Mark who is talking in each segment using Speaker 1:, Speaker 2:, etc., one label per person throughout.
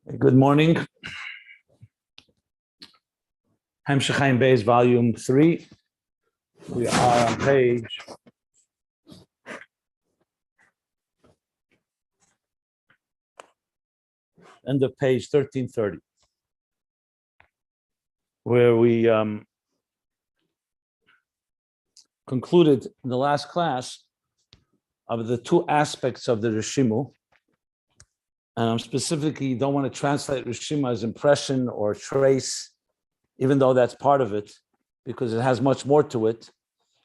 Speaker 1: Good morning. Ayin Beis, volume 3. We are on page end of page 1330, where we concluded in the last class of the two aspects of the Rishimu. And I'm specifically don't want to translate Rishima as impression or trace, even though that's part of it, because it has much more to it.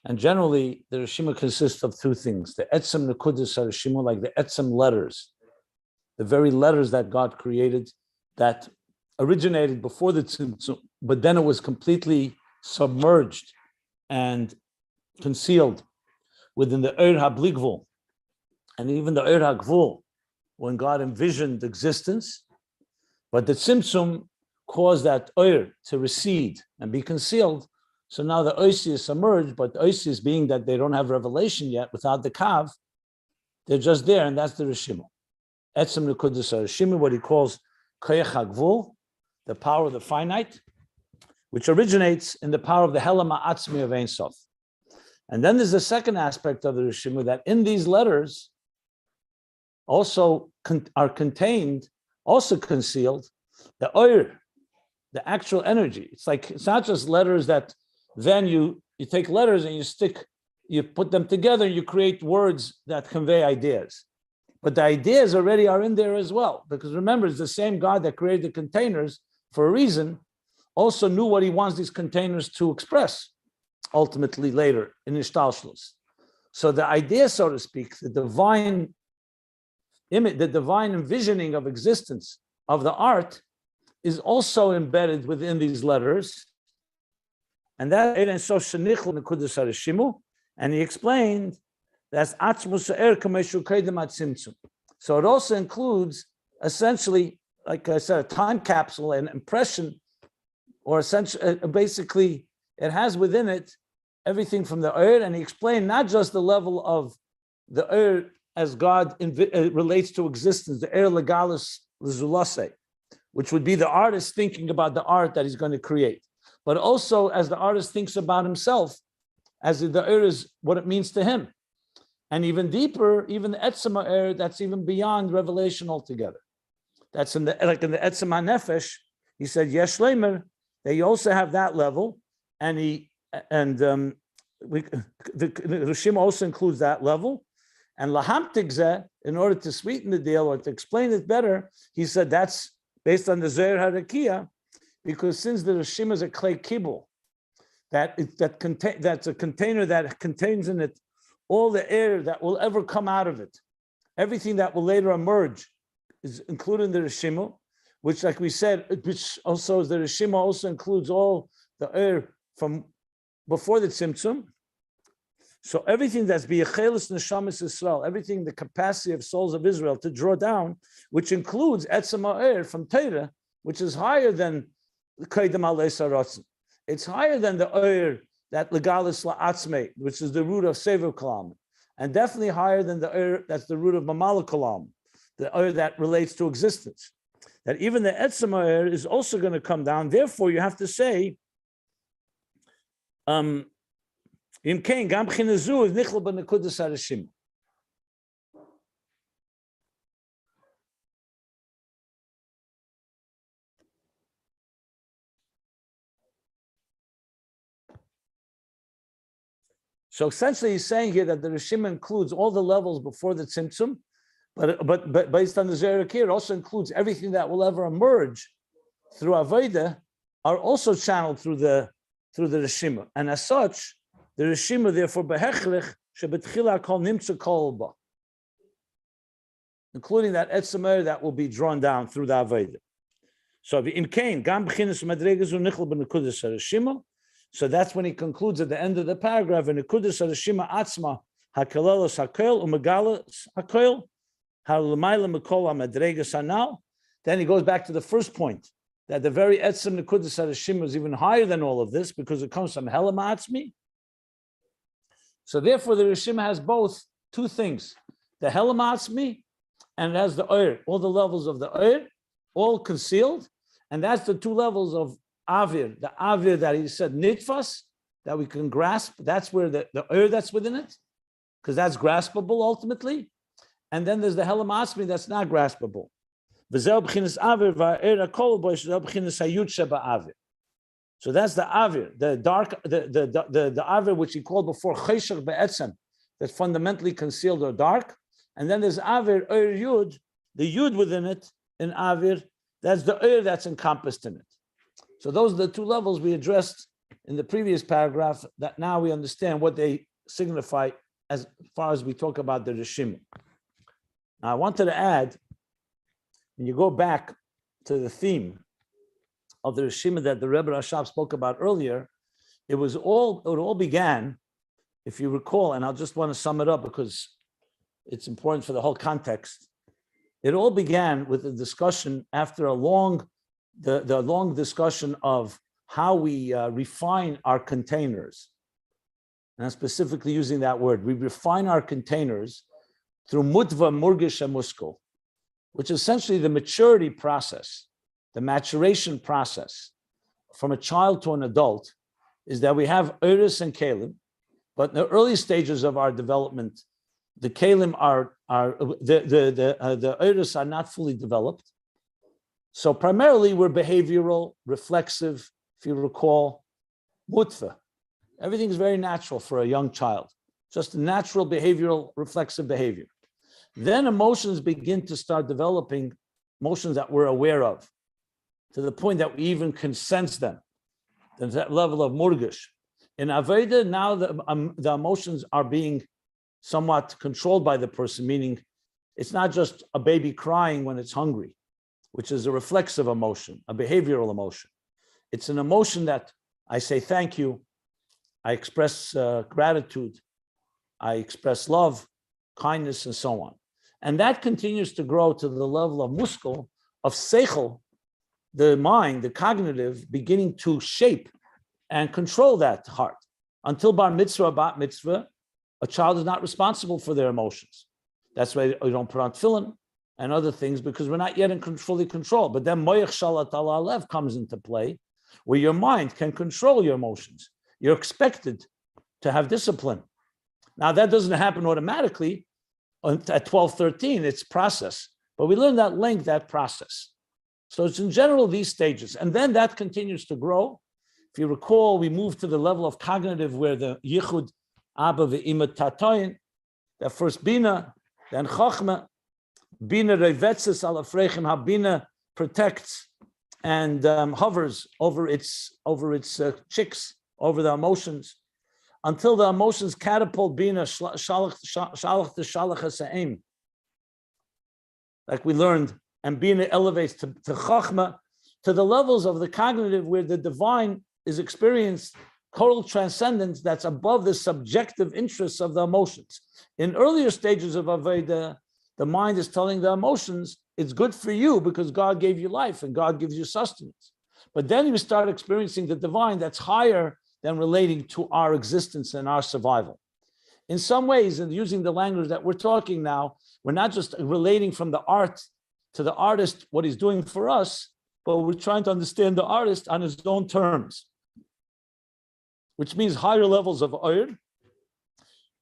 Speaker 1: And generally, the Rishima consists of two things: the etzem nekudus Rishima, like the etzem letters, the very letters that God created, that originated before the tzimtzum, but then it was completely submerged and concealed within the Ur HaBligvul, and even the Ur HaGvul, when God envisioned existence. But the tzimtzum caused that Ur to recede and be concealed. So now the Oisi is submerged, but the Oisi is being that they don't have revelation yet without the Kav, they're just there, and that's the Rishima. Etzem Nekudus Rishima, what he calls Koyach HaGvul, the power of the finite, which originates in the power of the Helam Ha'atzmi of Ein Sof. And then there's the second aspect of the Rishima, that in these letters also are contained, also concealed, the Oir, the actual energy. It's not just letters that then you take letters and you put them together, and you create words that convey ideas. But the ideas already are in there as well, because remember, it's the same God that created the containers for a reason, also knew what he wants these containers to express, ultimately later in Ishtalshlus. So the idea, so to speak, the divine image, the divine envisioning of existence of the art is also embedded within these letters. And that, and he explained that's so it also includes essentially, like I said, a time capsule and impression, or essentially, basically, it has within it everything from the Ur, and he explained not just the level of the Ur as God relates to existence, the Ur legalis lezulase, which would be the artist thinking about the art that he's going to create, but also as the artist thinks about himself, as the Ur is what it means to him. And even deeper, even the Etzema Ur, that's even beyond revelation altogether. That's in the Etzema Nefesh. He said, Yesh Leimer, that you also have that level, and the Rishima also includes that level. And Lahamtigzeh, in order to sweeten the deal or to explain it better, he said that's based on the Zohar Harakia, because since the Rishima is a clay kibble, that's a container that contains in it all the air that will ever come out of it, everything that will later emerge is included in the Rishima, which, like we said, which also the Rishima also includes all the air from before the Tzimtzum. So everything that's biyachelis neshamas Israel, everything the capacity of souls of Israel to draw down, which includes etzem ha'er from Torah, which is higher than kaidem aleis haratzon. It's higher than the oir that legalis la'atzmei, which is the root of sever kalam, and definitely higher than the oir that's the root of mamala kalam, the oir that relates to existence. That even the etzem ha'er is also going to come down. Therefore, you have to say, Im kein gam khinazu is nichel ben nekudus harishim. So essentially, he's saying here that the Rishima includes all the levels before the Tzimtzum, but based on the Zohar Harakia, it also includes everything that will ever emerge through Avodah, are also channeled through the Rishima, and as such, the Rishima, therefore, behechrich shebetchila kol nimtzu kol ba, including that etzemer that will be drawn down through the Avodah. So in Cain, gam b'chinas madregas unichel b'nekudus harishima. So that's when he concludes at the end of the paragraph, in nekudus harishima atzma hakelelos hakel umegalos hakel ha'lemayla mekol hamadregas hanal. Then he goes back to the first point, that the very etzem nekudus harishima is even higher than all of this, because it comes from helam atzmi. So therefore, the Rishima has both two things: the Helam Atzmi, and it has the Oir, all the levels of the Oir, all concealed. And that's the two levels of avir. The avir that he said nitfas, that we can grasp. That's where the that's within it, because that's graspable ultimately. And then there's the helam asmi that's not graspable. So that's the avir, the dark, the avir which he called before cheshach be'etzem, that's fundamentally concealed or dark. And then there's avir yud, the yud within it in avir, that's the that's encompassed in it. So those are the two levels we addressed in the previous paragraph, that now we understand what they signify as far as we talk about the Rishim. Now I wanted to add, when you go back to the theme of the Rishim that the Rebbe Rashab spoke about earlier, it all began, if you recall, and I'll just want to sum it up because it's important for the whole context. It all began with a discussion after the long discussion of how we refine our containers. And I'm specifically using that word. We refine our containers through mutva, murgish, and muskul, which is essentially the maturity process, the maturation process from a child to an adult, is that we have Uris and Kalim, but in the early stages of our development, the Kalim the Uris are not fully developed. So primarily we're behavioral, reflexive, if you recall, mutva. Everything is very natural for a young child, just a natural behavioral, reflexive behavior. Then emotions begin to start developing, emotions that we're aware of, to the point that we even can sense them. There's that level of murgish. In Aveda, now the emotions are being somewhat controlled by the person, meaning it's not just a baby crying when it's hungry, which is a reflexive emotion, a behavioral emotion. It's an emotion that I say thank you, I express gratitude, I express love, kindness, and so on. And that continues to grow to the level of muskul, of seichel, the mind, the cognitive, beginning to shape and control that heart. Until bar mitzvah, bat mitzvah, a child is not responsible for their emotions. That's why we don't put on tefillin and other things, because we're not yet in fully control. But then moyach shalat ala alev comes into play, where your mind can control your emotions. You're expected to have discipline. Now, that doesn't happen automatically at 12, 13, it's process. But we learn that length, that process. So it's in general these stages. And then that continues to grow. If you recall, we moved to the level of cognitive where the yichud, abba ve'ima tatoyin, that first bina, then chochma, bina revetzes ala frechim, how bina protects and hovers over its chicks, over the emotions, until the emotions catapult bina shalach to shalach ha'sa'im. Like we learned, and bina elevates to chochma, to the levels of the cognitive where the divine is experienced, total transcendence that's above the subjective interests of the emotions. In earlier stages of Aveda, the mind is telling the emotions, it's good for you because God gave you life and God gives you sustenance. But then you start experiencing the divine that's higher than relating to our existence and our survival. In some ways, and using the language that we're talking now, we're not just relating from the art to the artist, what he's doing for us, but we're trying to understand the artist on his own terms, which means higher levels of Oyer,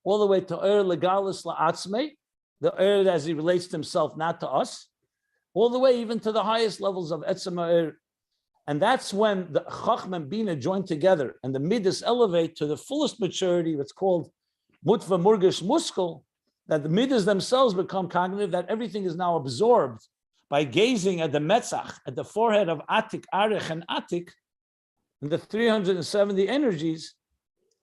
Speaker 1: all the way to Oyer legalis la'atzmei, the Oyer as he relates to himself, not to us, all the way even to the highest levels of Etzem Oyer. And that's when the Chochma and Bina join together and the Midas elevate to the fullest maturity, what's called Mutva Murgish Muskel, that the Midas themselves become cognitive, that everything is now absorbed by gazing at the Metzach, at the forehead of Atik, Arich, and Atik, and the 370 energies,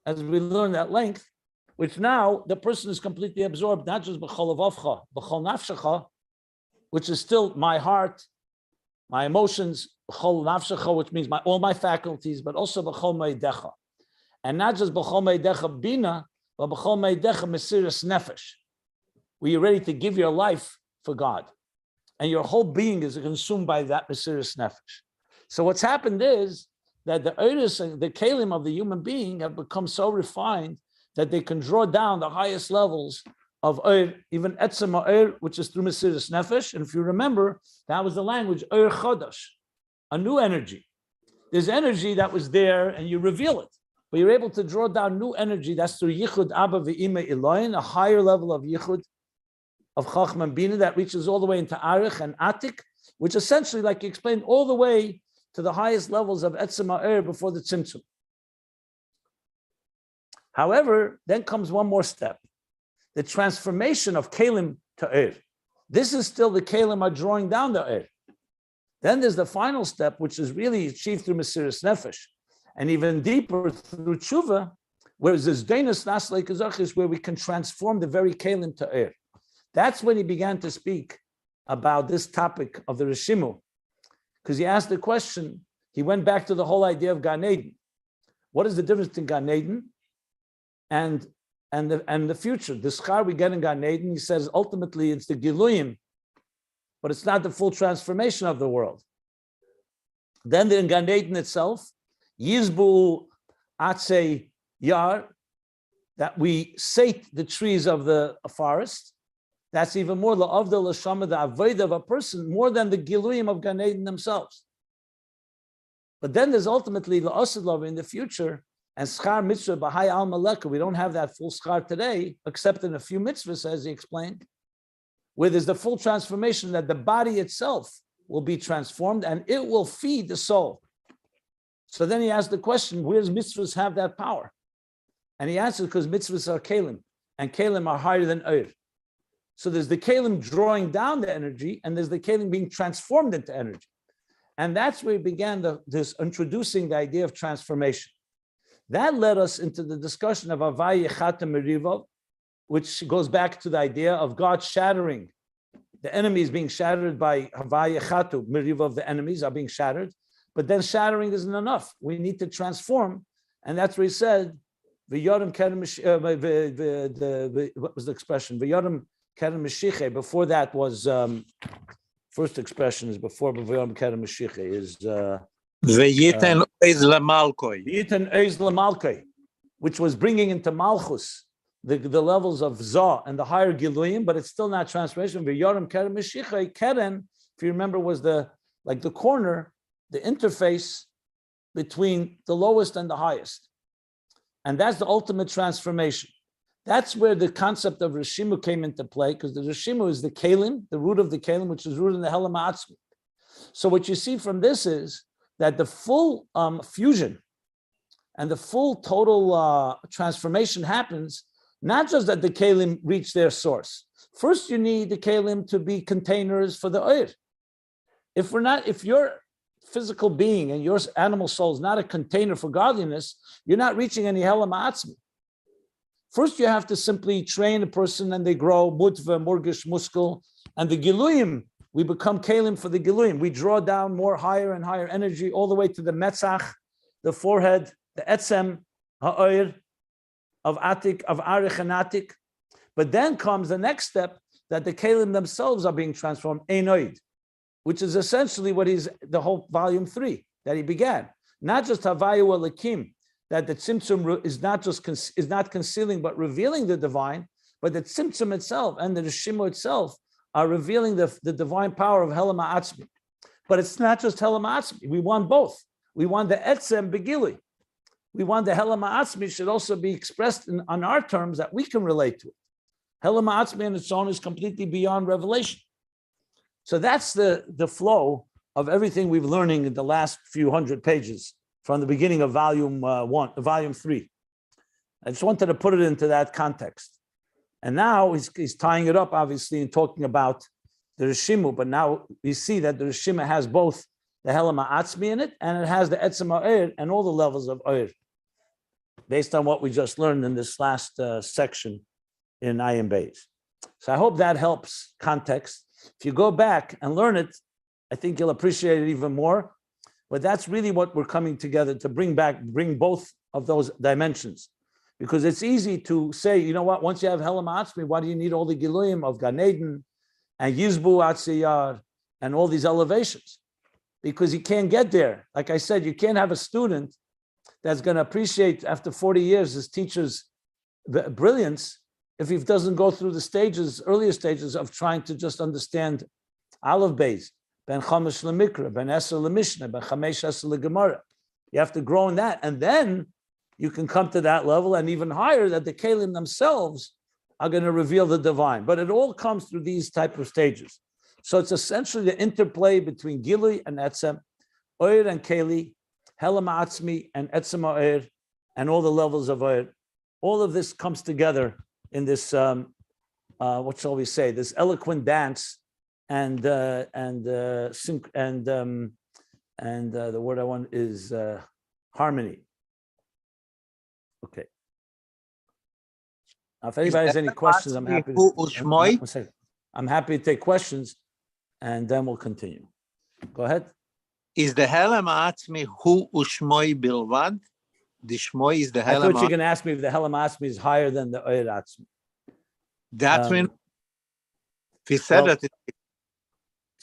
Speaker 1: as we learned at length, which now the person is completely absorbed, not just b'chol avavcha, b'chol nafshecha, which is still my heart, my emotions, b'chol nafshecha, which means all my faculties, but also b'chol meidecha. And not just b'chol meidecha bina, but b'chol meidecha mesiras nefesh, where you're ready to give your life for God. And your whole being is consumed by that mesiras nefesh. So what's happened is that the Oris and the Kalim of the human being have become so refined that they can draw down the highest levels of Oir, even Etzem Oir, which is through Mesiras Nefesh. And if you remember, that was the language, Oir Chodash, a new energy. There's energy that was there and you reveal it. But you're able to draw down new energy. That's through Yichud Abba Ve'ime Eloyin, a higher level of Yichud, of Chochma and Bina that reaches all the way into Arich and Atik, which essentially, like you explained, all the way to the highest levels of Etzem Ha'er before the Tzimtzum. However, then comes one more step, the transformation of Kalim to Er. This is still the Kalim are drawing down the Er. Then there's the final step, which is really achieved through Mesiras Nefesh, and even deeper through Tshuva, whereas there's Deinas Naslei Kazachis, where we can transform the very Kalim to Er. That's when he began to speak about this topic of the Rishimu, because he asked the question, he went back to the whole idea of Gan Eden. What is the difference between Gan Eden and the future? The schar we get in Gan Eden, he says, ultimately it's the Giluyim, but it's not the full transformation of the world. Then in Gan Eden itself, Yizbu Atzei Yar, that we sate the trees of the forest. That's even more la'avdel l'shama, the avodah of a person, more than the giluyim of Gan Eden themselves. But then there's ultimately la'asid love in the future, and schar mitzvah b'hai al maleka. We don't have that full schar today, except in a few mitzvahs, as he explained, where there's the full transformation that the body itself will be transformed and it will feed the soul. So then he asked the question, where does mitzvahs have that power? And he answered, because mitzvahs are kalim, and kalim are higher than oir. So there's the kalim drawing down the energy, and there's the kalim being transformed into energy. And that's where he began this introducing the idea of transformation. That led us into the discussion of Havaya Chata Meriva, which goes back to the idea of God shattering. The enemies being shattered by Havaya Chatu, Meriva of the enemies are being shattered. But then shattering isn't enough. We need to transform. And that's where he said, what was the expression? Before that was first expression is before V'yom Kerem Mashiach is
Speaker 2: V'yiten Oiz Lamalkoi.
Speaker 1: V'yiten Oiz Lamalkoi, which was bringing into Malchus the levels of Zah and the higher Giluyim, but it's still not transformation. V'yom Kerem Mashiach, Keren, if you remember, was the corner, the interface between the lowest and the highest. And that's the ultimate transformation. That's where the concept of Rishimu came into play, because the Rishimu is the Kalim, the root of the Kalim, which is rooted in the Helam Ha'atzmi. So what you see from this is that the full fusion and the full total transformation happens, not just that the Kalim reach their source. First, you need the Kalim to be containers for the Oir. If your physical being and your animal soul is not a container for godliness, you're not reaching any Helam Ha'atzmi. First, you have to simply train a person and they grow, mutva, murgish, muskul, and the giluyim, we become kalim for the giluyim. We draw down more higher and higher energy all the way to the metzach, the forehead, the etzem, ha'oir, of Atik, of Arich and Atik. But then comes the next step, that the kalim themselves are being transformed, einoid, which is essentially what is the whole volume 3 that he began. Not just Havayu Elikim, that the Tzimtzum is not concealing but revealing the divine, but the Tzimtzum itself and the Rishimu itself are revealing the divine power of Helam Ha'atzmi. But it's not just Helam Ha'atzmi. We want both. We want the Etzem Begili. We want the Helam Ha'atzmi should also be expressed on our terms that we can relate to it. Helam Ha'atzmi on its own is completely beyond revelation. So that's the flow of everything we've learning in the last few hundred pages from the beginning of volume 3. I just wanted to put it into that context. And now he's tying it up, obviously, and talking about the Rishimu, but now we see that the Rishimu has both the Helam Ha'atzmi in it, and it has the Etzem Ha'er and all the levels of Oir, based on what we just learned in this last section in Ayin Beis. So I hope that helps context. If you go back and learn it, I think you'll appreciate it even more. But that's really what we're coming together to bring both of those dimensions. Because it's easy to say, you know what, once you have Helam Ha'atzmi, why do you need all the Giluyim of Gan Eden and Yizbu Atziyar and all these elevations? Because you can't get there. Like I said, you can't have a student that's going to appreciate after 40 years his teacher's brilliance if he doesn't go through the stages, earlier stages of trying to just understand Aleph Beis, Ben Chamesh Lemikra, Ben Eser Lemishnah, Ben Chamesh Eser Legemara. You have to grow in that, and then you can come to that level and even higher, that the Kelim themselves are going to reveal the divine. But it all comes through these type of stages. So it's essentially the interplay between Gilui and Etzem, Oyer and Keli, Helam Atzmi and Etzem Oyer, and all the levels of Oyer. All of this comes together in this, what shall we say, this eloquent dance, and the word I want is harmony. Okay. Now, if anybody has any questions, I'm happy to, I'm happy to take questions, and then we'll continue. Go ahead.
Speaker 2: Is the Helam Atzmi Hu Ushmoi Bilvad? The Shmoi is the Helam.
Speaker 1: I thought you were going to ask me if the Helam Atzmi is higher than the Oyer Atzmi.
Speaker 2: That's when he said that.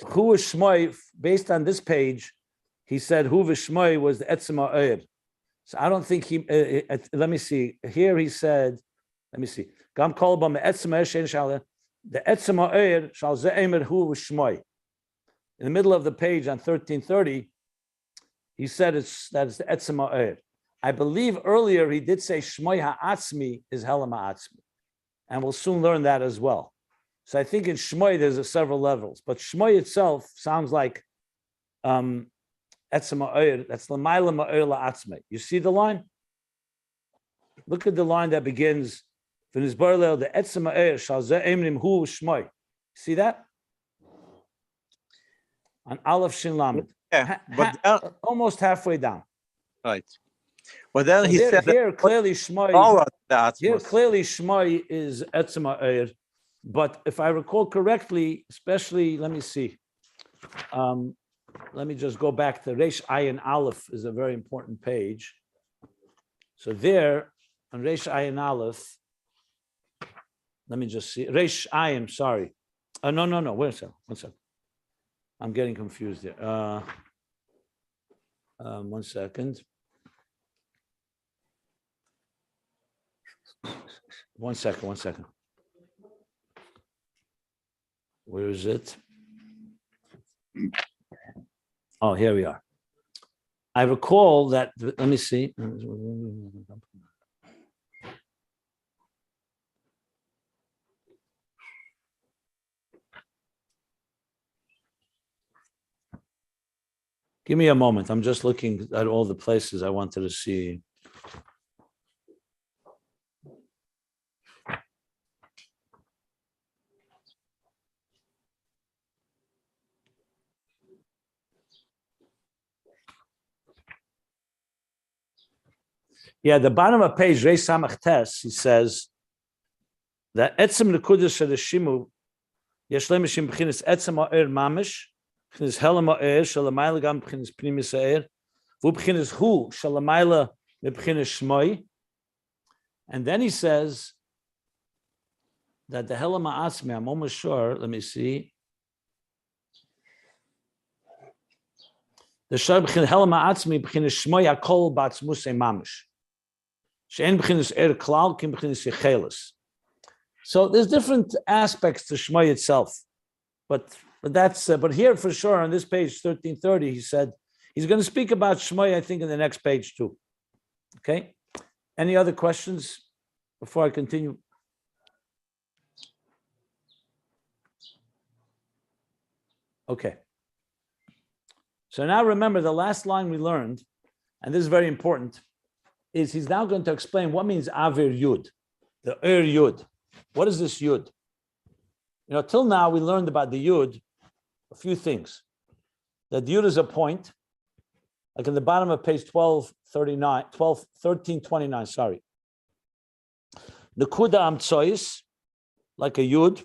Speaker 1: Hu Shmoi, based on this page, he said Hu V'Shmoi was the Etzem Oyer. So I don't think he. Let me see. Here he said. Let me see. Gam kol bam Etzem Oyer shein shal the Etzem Oyer shal ze'emer Hu V'Shmoi. In the middle of the page on 1330, he said it's the Etzem Oyer. I believe earlier he did say Shmoi Ha'atzmi is Helam Ha'atzmi, and we'll soon learn that as well. So I think in Shmoi there's several levels, but Shmoi itself sounds like Etzem Ha'oyer. That's L'mayla Ma'oyer La'atzmi. You see the line? Look at the line that begins V'nizbar le'el the Etzem Ha'oyer shal ze'emrim hu Shmoi. See that? On Aleph Shin Lamed.
Speaker 2: Yeah, but
Speaker 1: almost halfway down.
Speaker 2: Right. But then he said
Speaker 1: here clearly Shmoi. Here clearly Shmoi is Etzem Ha'oyer. But if I recall correctly, especially, let me see. Let me just go back to Reish Ayin Aleph is a very important page. So there, on Reish Ayin Aleph, let me just see. Reish Ayin, sorry. No. Wait a second. 1 second. I'm getting confused here. 1 second. 1 second. 1 second. Where is it? Oh, here we are. I recall that, let me see. Give me a moment. I'm just looking at all the places I wanted to see. Yeah, the bottom of page Reis Samach Tes, he says that Etzem Nekudas Shadashimu Yeshlemishim B'chinas Etzem Ha'er Mamish B'chinas Helam Ha'er Shalamayla Gam B'chinas Primis Ha'er Vu B'chinas Hu Shalamayla B'chinas Shmoi. And then he says that the Helam Ha'atzmi, I'm almost sure, let me see. The Shar B'chinas Helam Ha'atzmi B'chinas Shmoi HaKol B'atzmusei Mamish. So there's different aspects to Shmoi itself, but here for sure on this page 1330 he said he's going to speak about Shmoi, I think, in the next page too. Okay, any other questions before I continue? Okay, so now remember the last line we learned, and this is very important, is he's now going to explain what means Avir Yud, the Yud. What is this Yud? You know, till now we learned about the Yud, a few things. That Yud is a point, like in the bottom of page 1329, sorry. Nekuda Amtsois, like a Yud.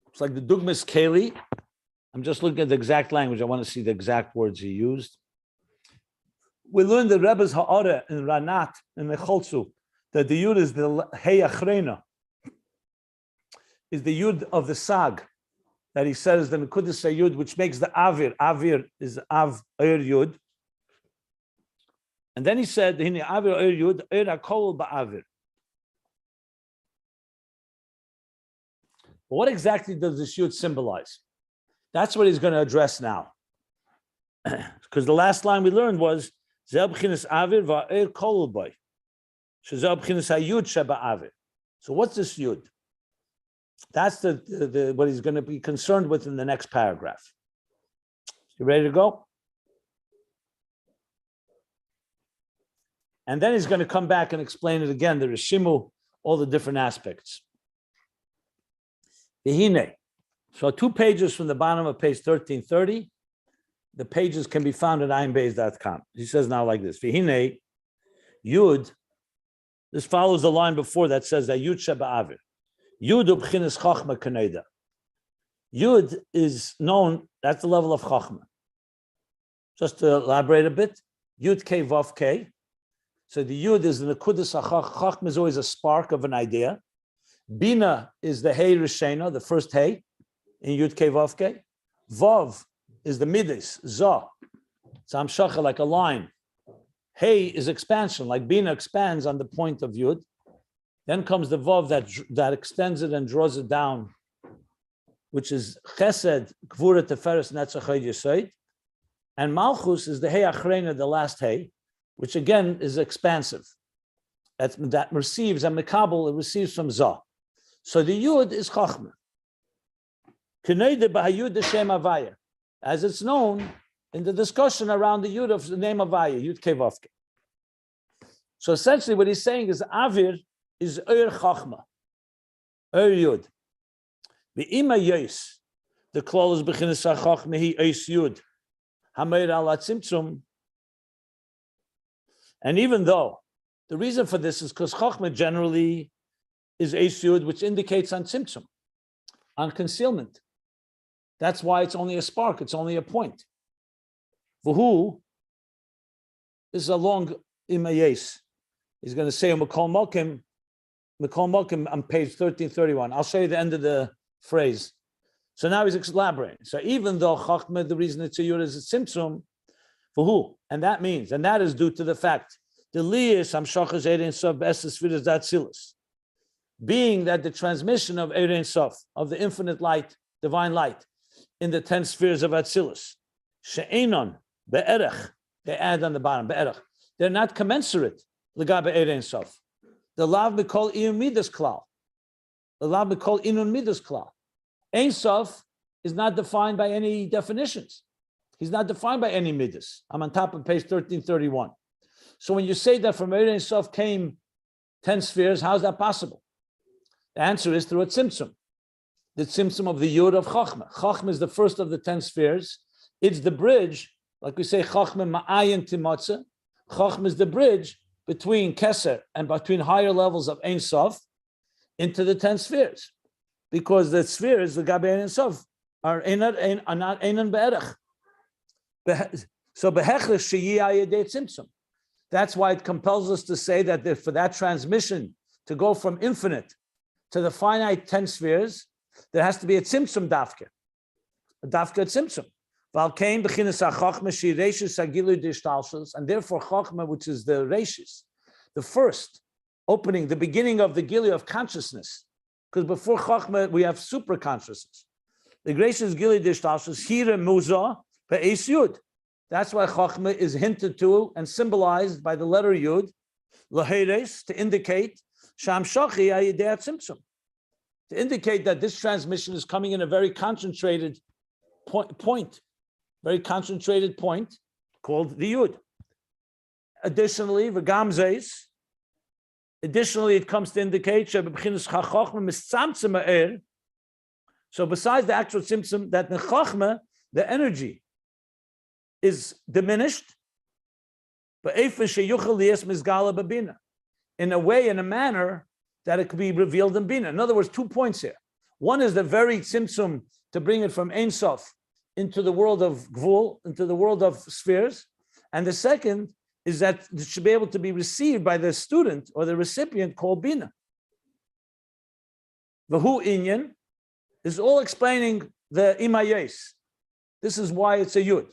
Speaker 1: It's like the Dugmas Keli. I'm just looking at the exact language. I want to see the exact words he used. We learned the Rebbe's Ha'ara in Ranat, in the Cholzu, that the Yud is the Hey Achrena, is the Yud of the Sag, that he says the Nekudas Yud, which makes the Avir. Avir is Av Er Yud. And then he said, "Hine avir oir yud oir hakol ba'avir." What exactly does this yud symbolize? That's what he's going to address now. Because the last line we learned was Zeh b'chinas avir va'oir kol b'ay. Shezeh b'chinas hayud sheba'avir. So what's this yud? That's the what he's going to be concerned with in the next paragraph. You ready to go? And then he's going to come back and explain it again, the Rishimu, all the different aspects. V'hine. So 2 pages from the bottom of page 1330. The pages can be found at ayinbeis.com. He says now like this. V'hine, Yud. This follows the line before that says that Yud sheba'avir. Yud ub'chinas Chochma kaneda. Yud is known, that's the level of Chochma. Just to elaborate a bit, Yud K Vav K. So the Yud is the Nekudas HaChochma. Chochma is always a spark of an idea. Bina is the Hey Rishena, the first Hey in Yud K Vav K. Vav is the Midas, Zah. It's Amshacha, like a line. Hey is expansion, like Bina expands on the point of Yud. Then comes the Vav that extends it and draws it down, which is Chesed, Gvura, Teferes, Netzach, Hod, Yesod. And Malchus is the Hey Achrena, the last Hey, which again is expansive. That receives, and Mekabel, it receives from Zah. So the Yud is Chochma. K'nei de b'hayud d'shem Havaya, as it's known in the discussion around the Yud of the name Havaya, Yud Kei Vav Kei. So essentially what he's saying is Avir is Oir Chochma, Oir Yud. V'ima Yos, the klal is b'chinas HaChochma hi Ois Yud, Hameir al HaTzimtzum. And even though, the reason for this is because Chochma generally is Ois Yud, which indicates on Tzimtzum, on concealment. That's why it's only a spark, it's only a point. V'hu, this is a long imayes. He's going to say Mekol Mokim on page 1331. I'll show you the end of the phrase. So now he's elaborating. So even though Chochma, the reason it's a Yud is a Tzimtzum, V'hu, and that means, and that is due to the fact, the liyis hamshachas Erein Sof b'esses sfiras datzilus, being that the transmission of Erein Sof, of the infinite light, divine light, in the 10 spheres of Atzilus, she'enon be'erech, they add on the bottom, be'erech, they're not commensurate, l'gabe Erein Sof. The lav mikol inun midas klal. The lav mikol inun midas klal. Ein Sof is not defined by any definitions. He's not defined by any midas. I'm on top of page 1331. So when you say that from Erein Sof came 10 spheres, how is that possible? The answer is through a tzimtzum. The tzimtzum of the Yud of Chochma. Chochma is the first of the 10 spheres. It's the bridge, like we say, Chochma ma'ayin timotza. Chochma is the bridge between Keser and between higher levels of Ein Sof into the 10 spheres. Because the spheres, the Gabe Ein Sof, are not Einan Be'erech. So Behechlech sheyi ayedei tzimtzum. That's why it compels us to say that for that transmission to go from infinite to the finite 10 spheres, there has to be a tzimtzum dafke, a dafke tzimtzum. Valkein b'chinas ha'chochma she reishis hagilu d'ishtalshus, and therefore chochma, which is the reishis, the first opening, the beginning of the gilu of consciousness, because before chochma we have super consciousness. The reishis gilu d'ishtalshus hira muza be'es yud. That's why chochma is hinted to and symbolized by the letter yud, laheres, to indicate sham shochi ayidei tzimtzum, to indicate that this transmission is coming in a very concentrated point, very concentrated point called the Yud. Additionally, it comes to indicate so besides the actual tzimtzum, that the Chochma, the energy, is diminished, in a way, in a manner that it could be revealed in Bina. In other words, 2 points here. One is the very tzimtzum to bring it from Ein Sof into the world of Gvul, into the world of spheres. And the second is that it should be able to be received by the student or the recipient called Bina. V'hu inyan is all explaining the imayes. This is why it's a Yud.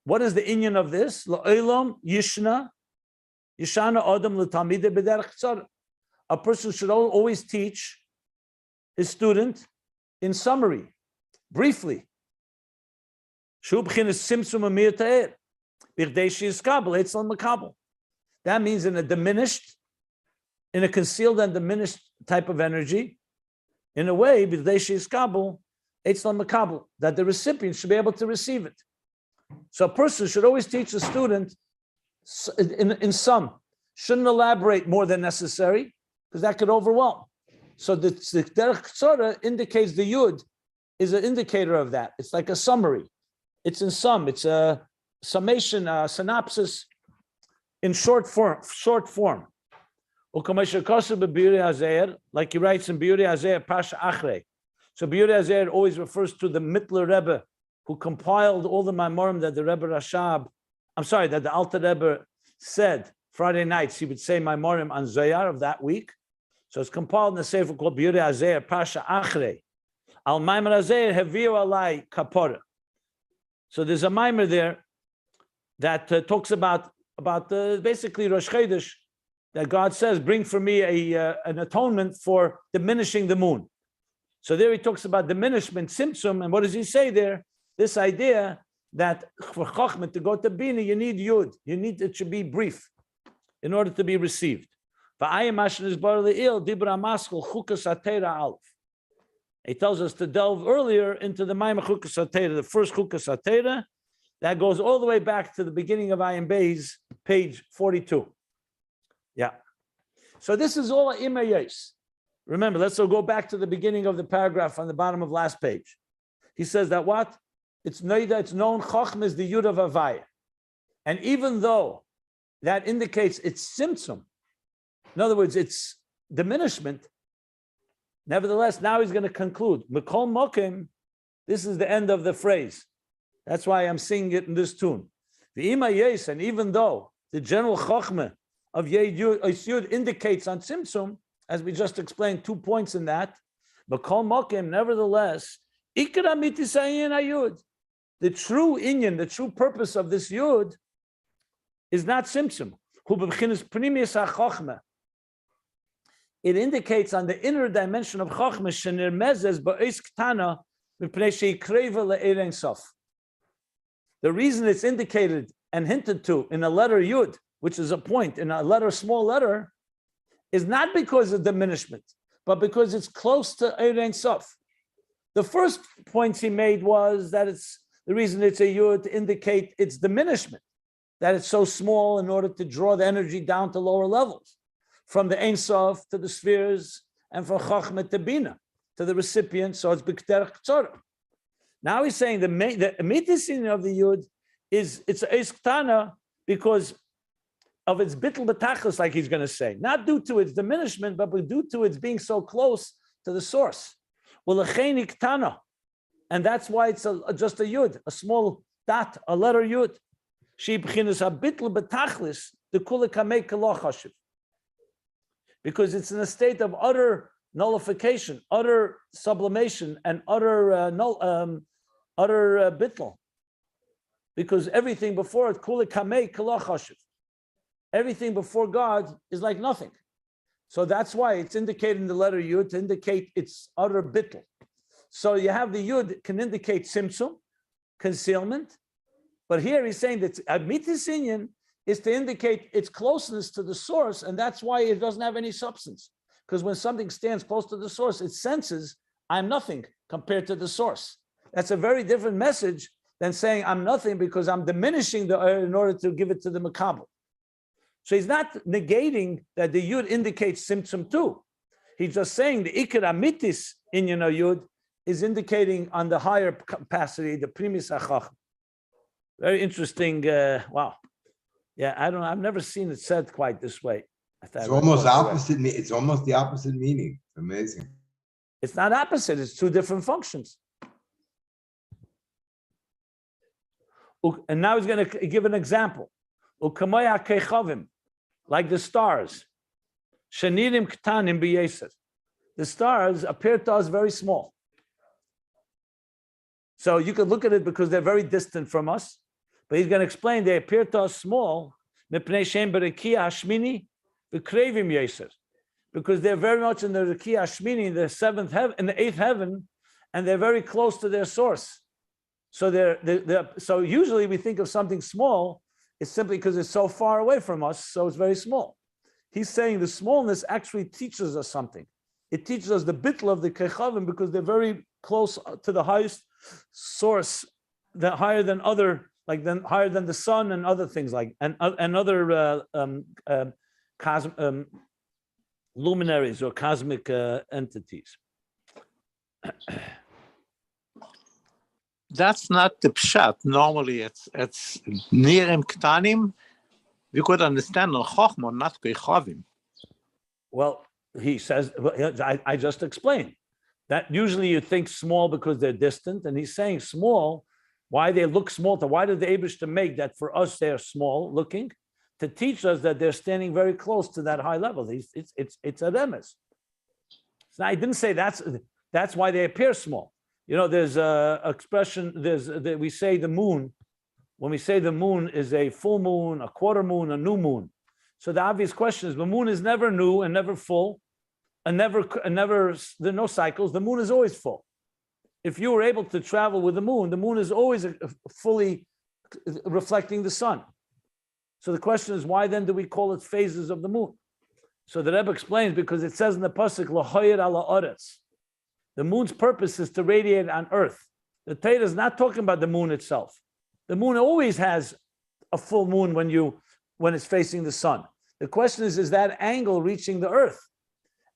Speaker 1: What is the inyan of this? La'olam yishna A person should always teach his student in summary, briefly. That means in a diminished, in a concealed and diminished type of energy, in a way, that the recipient should be able to receive it. So a person should always teach a student in sum, shouldn't elaborate more than necessary, because that could overwhelm. So the derech tzara indicates the yud is an indicator of that. It's like a summary. It's in sum. It's a summation, a synopsis in short form. Like he writes in Biuri Hazer, Pasha Achrei. So Biuri Hazer always refers to the Mittler Rebbe, who compiled all the Maimorim that the Rebbe Rashab, that the Alter Rebbe said Friday nights. He would say Maimorim on Zoyar of that week. So it's compiled in a sefer called Biuri Hazer, Pasha Achrei. Al Maimer Hazer Heviu Alai Kapora. So there's a Maimer there that talks about basically Rosh Chodesh, that God says, bring for me an atonement for diminishing the moon. So there he talks about diminishment, Tzimtzum, and what does he say there? This idea that for Chochma to go to Bina, you need Yud. You need it to be brief in order to be received. He tells us to delve earlier into the Maimah Chukas HaTeira, the first Chukas HaTeira, that goes all the way back to the beginning of Ayin Beis, page 42. Yeah. So this is all Imayes. Remember, let's go back to the beginning of the paragraph on the bottom of last page. He says that what? It's known Chochma is the Yud of Havaya. And even though that indicates it's Tzimtzum, in other words, it's diminishment, nevertheless, now he's going to conclude. Mikol Mokim, this is the end of the phrase. That's why I'm singing it in this tune. The Imayes, and even though the general Chochma of Yud indicates on Tzimtzum, as we just explained, 2 points in that. But Kol Mokim, nevertheless, Ikra Mitis Ayin Ayud. The true inyan, the true purpose of this Yud is not Tzimtzum. Hu b'chinas Pnimius HaChochma. It indicates on the inner dimension of Chochma, Shenirmezes Ba'is Ktana Mipnei She'ikreva Le'erein Sof. The reason it's indicated and hinted to in a letter Yud, which is a point in a letter, small letter, is not because of diminishment, but because it's close to Ein Sof. The first point he made was that it's the reason it's a Yud to indicate its diminishment, that it's so small in order to draw the energy down to lower levels, from the Ein Sof to the spheres, and from Chochma to Bina, to the recipient, so it's B'kterech Tzorah. Now he's saying the mitisin of the Yud it's a Ktana because of its bittul betachlis, like he's going to say, not due to its diminishment, but due to its being so close to the source. Well, ktana, and that's why it's just a yud, a small dot, a letter yud. She b'chinas a bittul betachlis the kula kamei kalachashiv, because it's in a state of utter nullification, utter sublimation, and utter bittul, because everything before it kula kamei kalachashiv. Everything before God is like nothing. So that's why it's indicated in the letter Yud to indicate its utter bittul. So you have the Yud can indicate Tzimtzum, concealment, but here he's saying that Amitis Inyan is to indicate its closeness to the source, and that's why it doesn't have any substance. Because when something stands close to the source, it senses I'm nothing compared to the source. That's a very different message than saying I'm nothing because I'm diminishing the in order to give it to the Makabel. So he's not negating that the Yud indicates Tzimtzum too. He's just saying the Ikar Amitis in Yud is indicating on the higher capacity, the Primis HaChacham. Very interesting. Wow. Yeah, I've never seen it said quite this way.
Speaker 3: It's almost opposite. It's almost the opposite meaning. It's amazing.
Speaker 1: It's not opposite. It's two different functions. And now he's going to give an example. Like the stars. Shenirim ktanim b'yeser. The stars appear to us very small. So you could look at it because they're very distant from us. But he's going to explain they appear to us small Mipnei Shem Berekia Hashmini V'Krevim Yeser. Because they're very much in the Rekia Hashmini, in the seventh heaven, in the eighth heaven, and they're very close to their source. So so usually we think of something small, it's simply because it's so far away from us, so it's very small. He's saying the smallness actually teaches us something. It teaches us the bittul of the kechavim because they're very close to the highest source, that higher than other, higher than the sun and other things and other luminaries or cosmic entities.
Speaker 2: That's not the pshat. Normally, it's nirim ktanim. We could understand on chochma, not kechavim.
Speaker 1: Well, he says, I just explained that usually you think small because they're distant, and he's saying small. Why they look small? Why did the Eibishter make that for us they are small looking? To teach us that they're standing very close to that high level. It's a remes. So I didn't say that's why they appear small. You know, there's a expression. We say the moon. When we say the moon is a full moon, a quarter moon, a new moon. So the obvious question is: the moon is never new and never full, and never. There are no cycles. The moon is always full. If you were able to travel with the moon is always fully reflecting the sun. So the question is, why then do we call it phases of the moon? So the Rebbe explains, because it says in the pasuk, "L'hoyer ala oretz." The moon's purpose is to radiate on earth. The Torah is not talking about the moon itself. The moon always has a full moon when it's facing the sun. The question is that angle reaching the earth?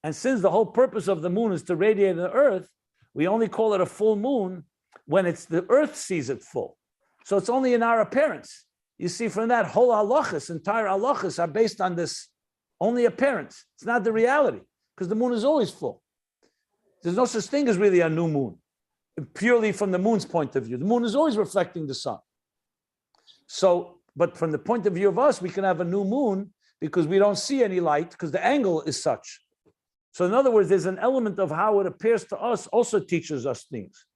Speaker 1: And since the whole purpose of the moon is to radiate the earth, we only call it a full moon when it's the earth sees it full. So it's only in our appearance. You see, from that whole halachas, entire halachas are based on this only appearance. It's not the reality, because the moon is always full. There's no such thing as really a new moon, purely from the moon's point of view. The moon is always reflecting the sun. So, but from the point of view of us, we can have a new moon because we don't see any light because the angle is such. So in other words, there's an element of how it appears to us also teaches us things.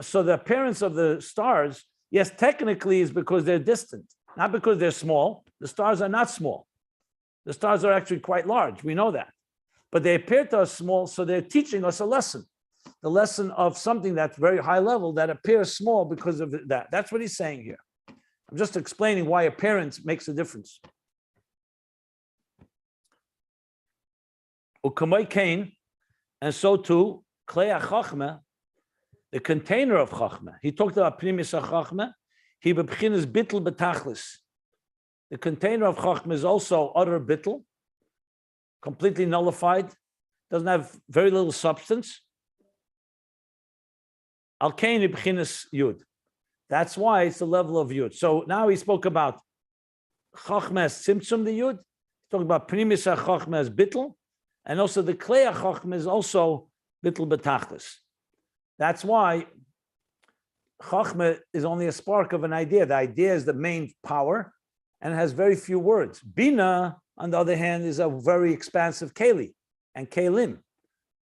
Speaker 1: So the appearance of the stars, yes, technically is because they're distant, not because they're small. The stars are not small. The stars are actually quite large. We know that. But they appear to us small, so they're teaching us a lesson. The lesson of something that's very high level that appears small because of that. That's what he's saying here. I'm just explaining why appearance makes a difference. Ukamai Kain, and so too, Klei HaChochma, the container of Chochma. He talked about Pnimis HaChochma. He bebchinas Bittul Betachlis. The container of Chochma is also Utterl Bittul, completely nullified, doesn't have very little substance. Al Kain bebchinas Yud. That's why it's the level of Yud. So now he spoke about Chochma as Tzimtzum the Yud. He's talking about Pnimis HaChochma as Bittul. And also the Klei HaChochma is also Bittul Betachlis. That's why Chochma is only a spark of an idea. The idea is the main power and it has very few words. Bina, on the other hand, is a very expansive Keli and Kelim.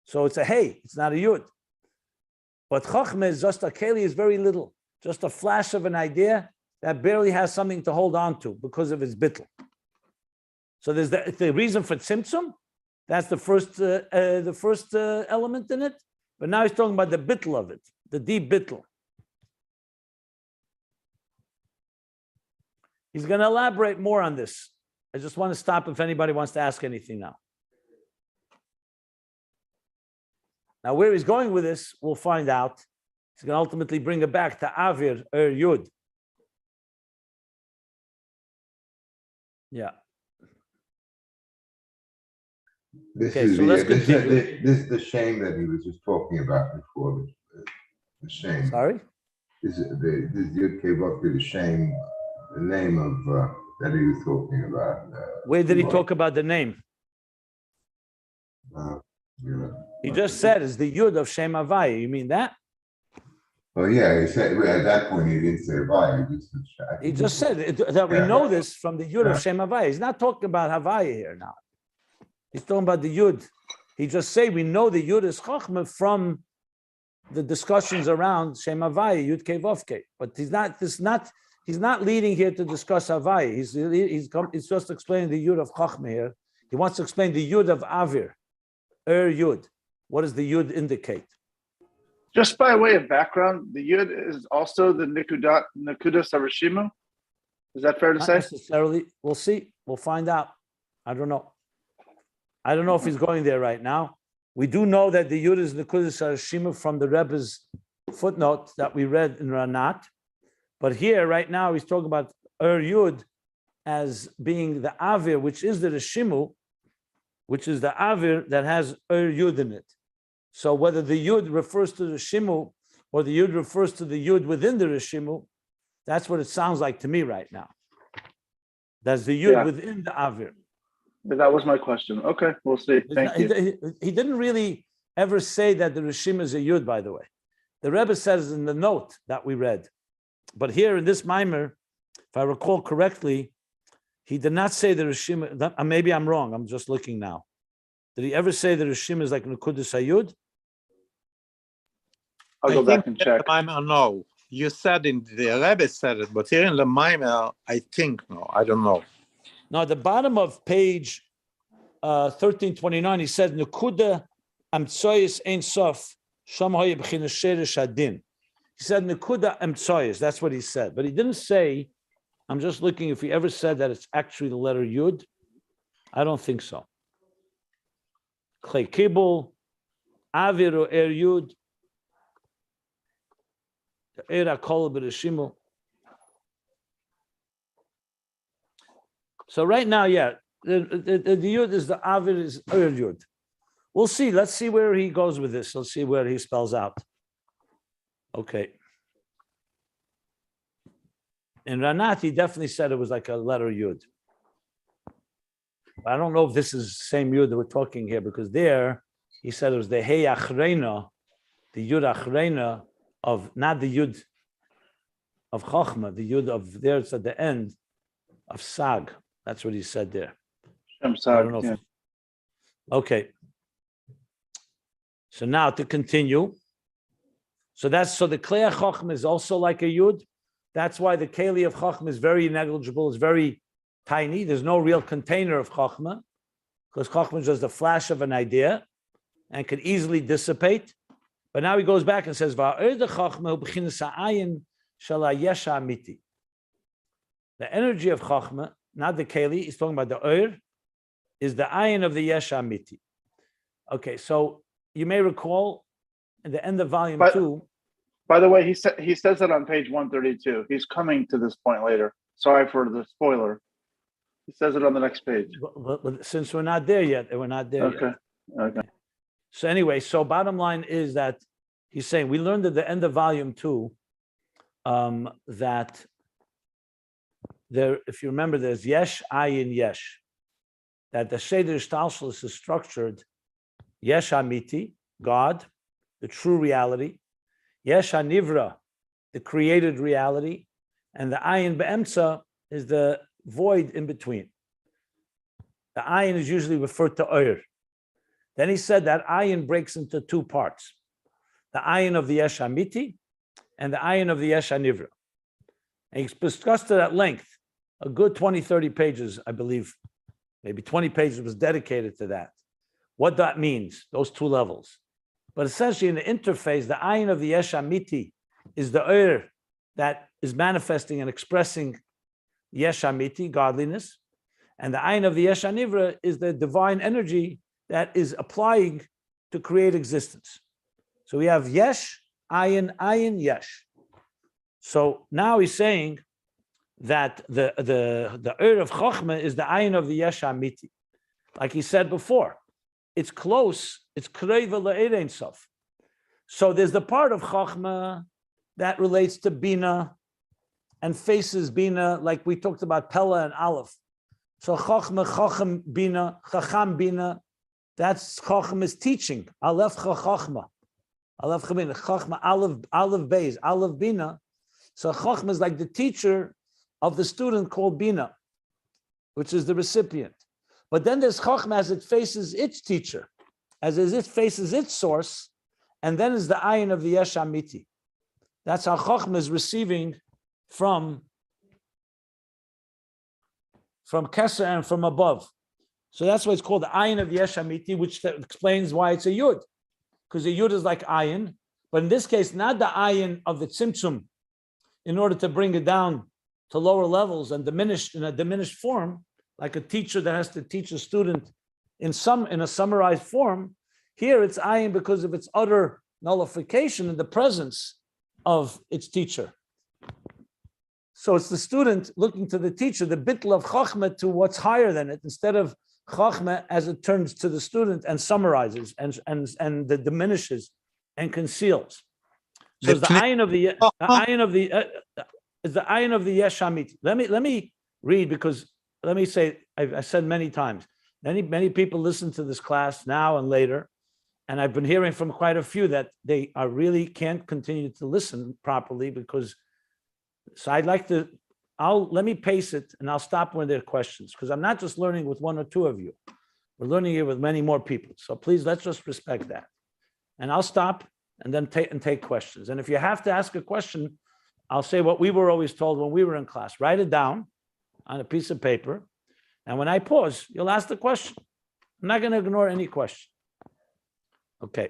Speaker 1: So it's a Hey, it's not a Yud. But Chochma is just a Keli, is very little, just a flash of an idea that barely has something to hold on to because of its Bittul. So there's the reason for Tzimtzum. That's the first element in it. But now he's talking about the bittul of it, the deep bittul. He's going to elaborate more on this. I just want to stop if anybody wants to ask anything now. Now, where he's going with this, we'll find out. He's going to ultimately bring it back to Avir Yud. Yeah.
Speaker 3: This
Speaker 1: Okay,
Speaker 3: is
Speaker 1: so let's continue.
Speaker 3: this is the shame that he was just talking about before. The shame.
Speaker 1: Sorry?
Speaker 3: This Yud came up to the shame, the name of that he was talking about.
Speaker 1: Where did he talk about the name? He just said it's the Yud of Shem Havaya. You mean that?
Speaker 3: Oh yeah, he said at that point he didn't say Havaya.
Speaker 1: He just said that we know this from the Yud of Shem Havaya. He's not talking about Havaya here now. He's talking about the Yud. He just say we know the Yud is Chochma from the discussions around Shem Havaya, Yud Kei Vav Kei. But he's not. This not. he's not leading here to discuss Havai. He's just explaining the Yud of Chochma here. He wants to explain the Yud of Avir, Yud. What does the Yud indicate?
Speaker 4: Just by way of background, the Yud is also the Nikudas Harishima. Is that fair to
Speaker 1: Not
Speaker 4: say?
Speaker 1: necessarily. We'll see. We'll find out. I don't know. I don't know if he's going there right now. We do know that the Yud is Nikudas Harishima from the Rebbe's footnote that we read in Ranat. But here, right now, he's talking about Yud as being the Avir, which is the Rishimu, which is the Avir that has Yud in it. So whether the Yud refers to the Rishimu or the Yud refers to the Yud within the Rishimu, that's what it sounds like to me right now. That's the Yud within the Avir.
Speaker 4: That was my question. Okay, we'll see. Thank you.
Speaker 1: He didn't really ever say that the Rishim is a Yud, by the way. The Rebbe says in the note that we read. But here in this mimer, if I recall correctly, he did not say the Rishim. Maybe I'm wrong. I'm just looking now. Did he ever say the Rishim is like Nekudas Hayud?
Speaker 4: I'll go back and check.
Speaker 2: The mimer, no. You said in the Rebbe said it, but here in the mimer, I think no. I don't know.
Speaker 1: Now, at the bottom of page 1329, he said, Nekuda Amtsoyis Ein Sof Shamhoy B'china Sheresh Hadin. He said, Nekuda Amtsoyis. That's what he said. But he didn't say, I'm just looking if he ever said that it's actually the letter Yud. I don't think so. Klei Kibul, Avir or Yud, Era Kol B'Reshimu. So right now, the Yud is the Avir is Yud. We'll see. Let's see where he goes with this. Let's see where he spells out. Okay. In Ranat, he definitely said it was like a letter Yud. I don't know if this is the same Yud that we're talking here, because there he said it was the Hey Achreina, the Yud Achreina of, not the Yud of Chochma, the Yud of there, it's at the end of Sag. That's what he said there.
Speaker 4: I'm sorry. Yeah.
Speaker 1: Okay. So now to continue. So the Klei Chochma is also like a Yud. That's why the Keli of Chochma is very negligible. It's very tiny. There's no real container of Chochma, because Chochma is just a flash of an idea and could easily dissipate. But now he goes back and says, the energy of Chochma, not the Keli, he's talking about the Ur, is the Ayin of the Yesh Amiti. Okay, so you may recall at the end of volume 2.
Speaker 4: By the way, he says it on page 132. He's coming to this point later. Sorry for the spoiler. He says it on the next page.
Speaker 1: But since we're not there yet,
Speaker 4: Okay.
Speaker 1: So anyway, so bottom line is that he's saying, we learned at the end of volume 2 that there, if you remember, there's Yesh, Ayin, Yesh. That the Seder Shtalshalis is structured Yesh Amiti, God, the true reality, Yesh Hanivra, the created reality, and the Ayin Be'emtza is the void in between. The Ayin is usually referred to Ur. Then he said that Ayin breaks into two parts. The Ayin of the Yesh Amiti and the Ayin of the Yesh Hanivra. And he discussed it at length. A good 20, 30 pages, I believe, maybe 20 pages was dedicated to that. What that means, those two levels. But essentially in the interface, the Ayin of the Yesh Amiti is the Ur that is manifesting and expressing Yesh Amiti, godliness. And the Ayin of the Yesh Hanivra is the divine energy that is applying to create existence. So we have Yesh, Ayin, Ayin, Yesh. So now he's saying that the Ur of Chochma is the Ayin of the Yesh Amiti. Like he said before, it's close, it's Kreiva Le'erein Sof. So there's the part of Chochma that relates to Bina and faces Bina, like we talked about Pella and Aleph. So Chochma, Chacham Bina, Chacham Bina, that's Chochma is teaching. Aleph Chochma. Aleph Bina, Chochma, Aleph Beis, Aleph Bina. So Chochma is like the teacher of the student called Bina, which is the recipient. But then there's Chochma as it faces its teacher, as it faces its source, and then is the Ayin of the Yesh Amiti. That's how Chochma is receiving from from Kesser and from above. So that's why it's called the Ayin of Yesh Amiti, which explains why it's a Yud. Because the Yud is like Ayin, but in this case, not the Ayin of the Tzimtzum, in order to bring it down to lower levels and diminished in a diminished form, like a teacher that has to teach a student in a summarized form. Here it's Ayin because of its utter nullification in the presence of its teacher. So it's the student looking to the teacher, the bittul of Chochma to what's higher than it, instead of Chochma as it turns to the student and summarizes and diminishes and conceals. So it's the Ayin of the Ayin of the Yesh Hamiti. Let me read, because let me say, I said many times, many people listen to this class now and later, and I've been hearing from quite a few that they are really can't continue to listen properly because. So I'd like to, let me pace it and I'll stop when there are questions, because I'm not just learning with one or two of you. We're learning it with many more people. So please, let's just respect that. And I'll stop and then take questions. And if you have to ask a question, I'll say what we were always told when we were in class. Write it down on a piece of paper. And when I pause, you'll ask the question. I'm not going to ignore any question. Okay.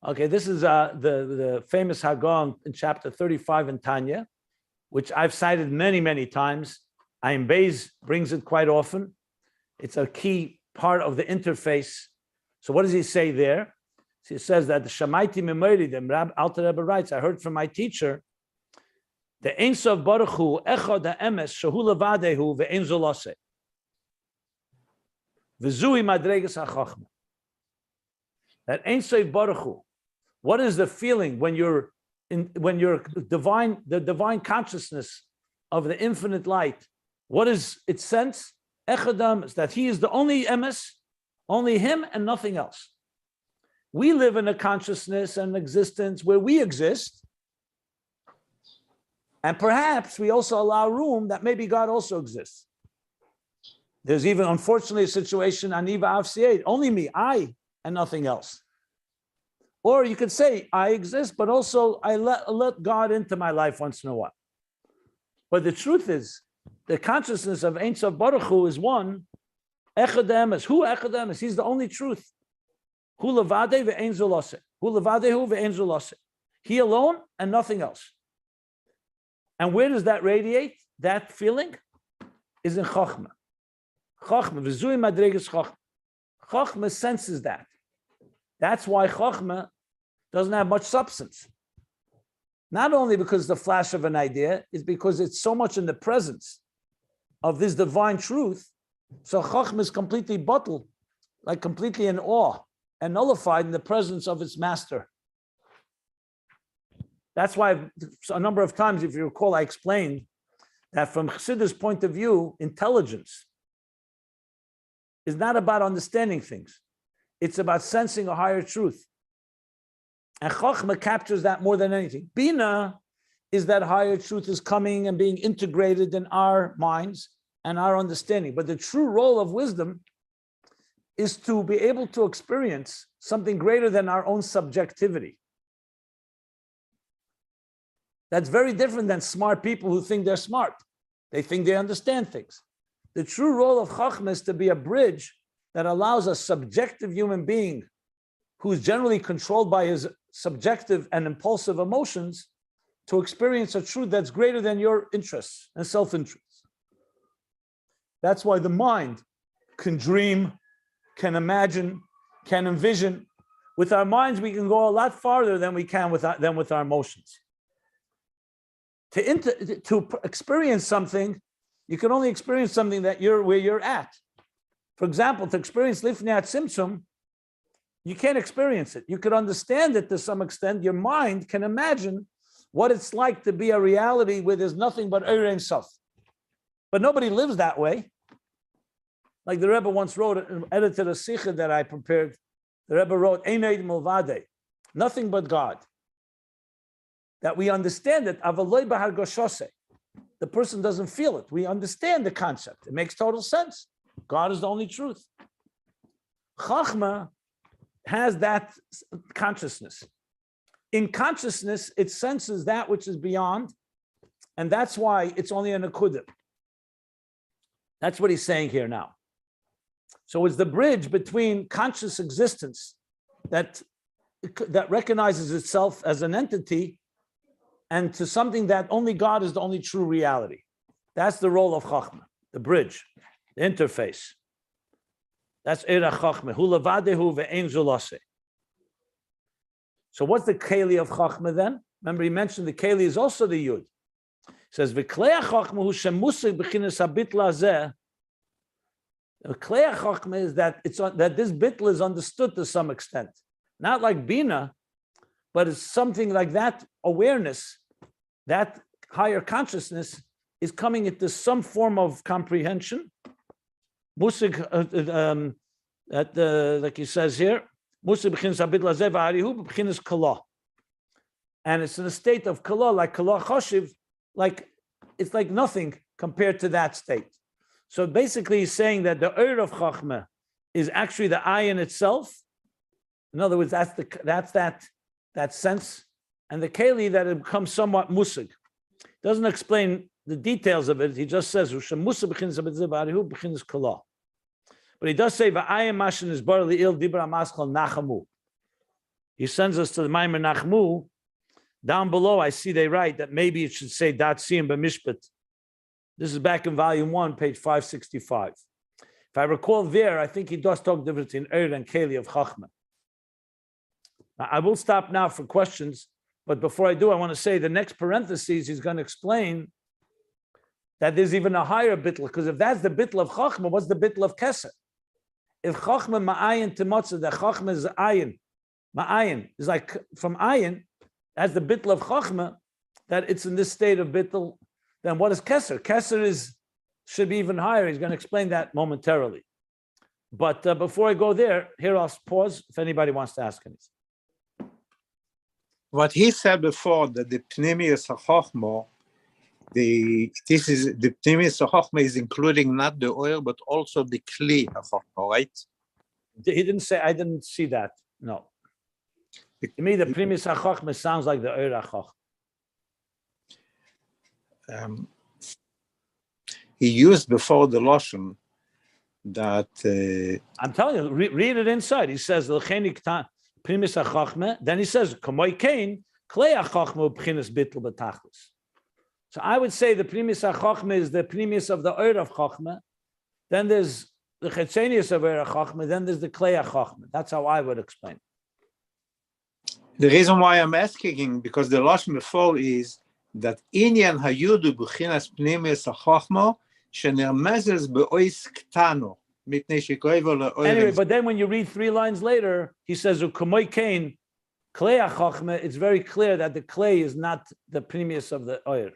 Speaker 1: Okay, this is the famous Hagah in chapter 35 in Tanya, which I've cited many times. Ayin Beis brings it quite often. It's a key part of the interface. So what does he say there? He says that the Shamaiti Memori, the Alter Rebbe writes, I heard from my teacher, the Ein Sof Baruch Hu Echad HaEmes Shehu Levadehu Ve'ein Zolase V'zui Madregas HaChochma. That Ein Sof Baruch Hu. What is the feeling when you're the divine consciousness of the infinite light? What is its sense? Echadam is that he is the only emes, only him and nothing else. We live in a consciousness and existence where we exist, and perhaps we also allow room that maybe God also exists. There's even, unfortunately, a situation, Aniva Avsied, only me, I, and nothing else. Or you could say, I exist, but also I let God into my life once in a while. But the truth is, the consciousness of Ein Sof Baruch Hu is one. Echad HaEmes. Who Echad HaEmes? He's the only truth. Hu levadeh ve'ein zulase. Hu levadehu ve'ein zulase. He alone and nothing else. And where does that radiate? That feeling is in Chochma. Chochma, v'zui madregas Chochma. Chochma senses that. That's why Chochma doesn't have much substance. Not only because the flash of an idea, is because it's so much in the presence of this divine truth. So Chochma is completely bottled, like completely in awe and nullified in the presence of its master. That's why a number of times, if you recall, I explained that from Chassidus' point of view, intelligence is not about understanding things. It's about sensing a higher truth. And Chochma captures that more than anything. Bina is that higher truth is coming and being integrated in our minds and our understanding. But the true role of wisdom is to be able to experience something greater than our own subjectivity. That's very different than smart people who think they're smart. They think they understand things. The true role of Chochma is to be a bridge that allows a subjective human being who's generally controlled by his subjective and impulsive emotions to experience a truth that's greater than your interests and self-interests. That's why the mind can dream, can imagine, can envision. With our minds, we can go a lot farther than we can with our emotions. To experience something, you can only experience something that where you're at. For example, to experience Lifnei Tzimtzum, you can't experience it. You could understand it to some extent. Your mind can imagine what it's like to be a reality where there's nothing but Eir Ein Sof. But nobody lives that way. Like the Rebbe once wrote, edited a sikha that I prepared. The Rebbe wrote, Ein Eid Milvadeh, nothing but God. That we understand it, Avaloi Bahar Goshose. The person doesn't feel it. We understand the concept. It makes total sense. God is the only truth. Chochma has that consciousness. in consciousness, it senses that which is beyond, and that's why it's only an akudim. That's what he's saying here now. So it's the bridge between conscious existence that recognizes itself as an entity and to something that only God is the only true reality. That's the role of Chochma, the bridge, the interface. That's Eira Chochma. Hu levadehu ve'ein zulase. So what's the keli of Chochma then? Remember, he mentioned the keli is also the yud. He says, "V'klei Chochma hu shemusig b'chinas habitl hazeh." The klei Chochma is that that this bitl is understood to some extent, not like bina, but it's something like that awareness, that higher consciousness is coming into some form of comprehension. Musig, like he says here. And it's in a state of kala, like kala choshiv, like it's like nothing compared to that state. So basically, he's saying that the Ur of Chochma is actually the ayin itself. In other words, that's that sense, and the keli that it becomes somewhat musig. Doesn't explain the details of it. He just says kala. But he does say, is nachamu. He sends us to the Maimer Nachmu. Down below, I see they write that maybe it should say dat siyam b'mishpat. This is back in volume 1, page 565. If I recall there, I think he does talk difference in Ur and Keli of Chochma. Now, I will stop now for questions, but before I do, I want to say the next parentheses, he's going to explain that there's even a higher bittul, because if that's the bittul of Chochma, what's the bittul of Keser? If Chochma ma'ayin to Motzah, the Chochma is ayin. Ma'ayin is like from ayin, as the bittul of Chochma, that it's in this state of bittul. Then what is Keser? Keser should be even higher. He's going to explain that momentarily. But before I go there, here I'll pause if anybody wants to ask anything.
Speaker 2: What he said before, that the Pnimius of Chochma, the Pnimius of Chochma is including not the oil, but also the Kli of Chochma, right?
Speaker 1: He didn't say, I didn't see that. No. To me, the Pnimius of Chochma sounds like the Oir HaChochma.
Speaker 2: He used before the Lashon that
Speaker 1: I'm telling you, read it inside. He says Primis HaChochma. Then he says Kamoi Kain Klei HaChochma B'chinas Bittul B'tachlis. So I would say the Primis HaChochma is the Primis of the Oir of Chochma. Then there's the Chetzenius of Oir HaChochma. Then there's the Klei HaChochma. That's how I would explain.
Speaker 2: The reason why I'm asking him, because the Lashon before is that Inyan Hayudu B'chinas Pnimius HaChochma Shenermezes B'ois Ktano. Anyway,
Speaker 1: but then when you read 3 lines later, he says, U'kamoi Kain, Klei HaChochma, it's very clear that the clay is not the Pnimius of the Oir.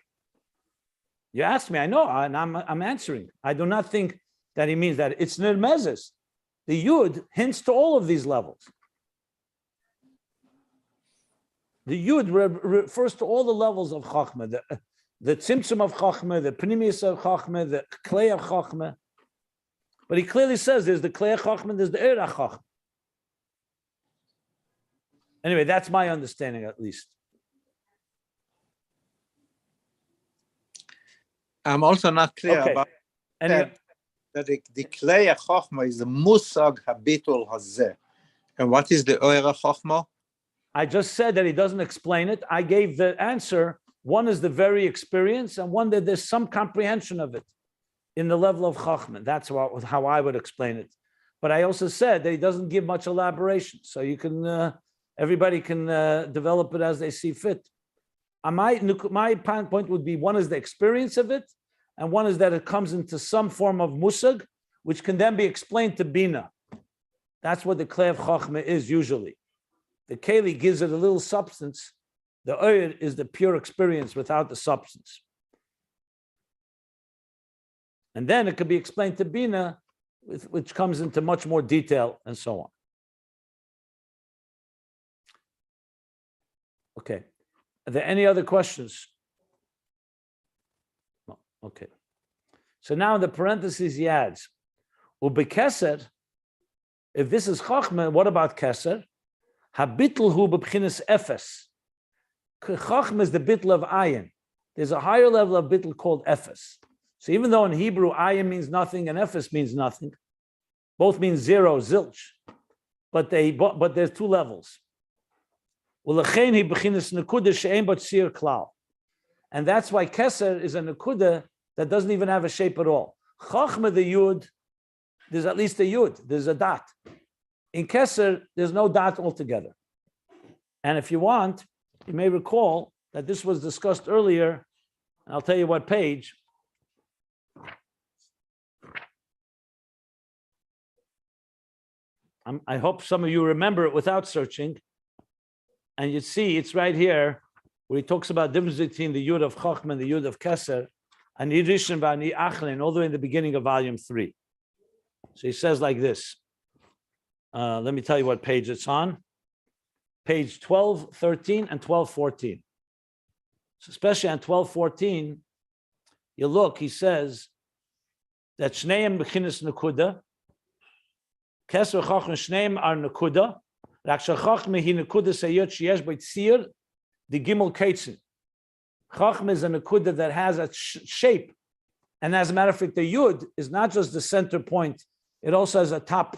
Speaker 1: You asked me, I know, and I'm answering. I do not think that he means that. It's Nermezes. The Yud hints to all of these levels. The Yud refers to all the levels of Chochma, the Tzimtzum of Chochma, the Pnimius of Chochma, the Klei of Chochma. But he clearly says there's the Klei HaChochma, there's the Eir HaChochma. Anyway, that's my understanding at least.
Speaker 2: I'm also not clear about that the Klei HaChochma is the Musag Habitul Hazeh. And what is the Eir HaChochma?
Speaker 1: I just said that he doesn't explain it. I gave the answer. One is the very experience, and one that there's some comprehension of it in the level of Chochma. That's how I would explain it. But I also said that he doesn't give much elaboration. So you can, everybody can develop it as they see fit. My point would be, one is the experience of it, and one is that it comes into some form of musag, which can then be explained to Bina. That's what the Klei of Chochma is usually. The Keli gives it a little substance. The Oir is the pure experience without the substance. And then it could be explained to Bina, which comes into much more detail and so on. Okay. Are there any other questions? No. Okay. So now in the parentheses he adds, Ubekeser, if this is Chochma, what about Keser? Habitl hu b'bchinas efes. Chochma is the bittul of ayin. There's a higher level of bittul called ephes. So even though in Hebrew ayin means nothing and ephes means nothing, both mean zero, zilch, but there's two levels. And that's why keser is a nekuda that doesn't even have a shape at all. Chochma, the yud, there's at least a yud, there's a dot. In keser, there's no dot altogether. And if you want, you may recall that this was discussed earlier, and I'll tell you what page. I hope some of you remember it without searching. And you see, it's right here, where he talks about the difference between the Yud of Chochma and the Yud of Keser, and Yidrishin v'ani Achlin, all the way in the beginning of volume 3. So he says like this. Let me tell you what page it's on. Page 1213 and 1214. So especially on 1214, you look, he says that Shneim B'chinas Nekuda, Keser Chochma Shneim are Nekuda, Chochma is a nekuda that has a shape, and as a matter of fact, the yud is not just the center point; it also has a top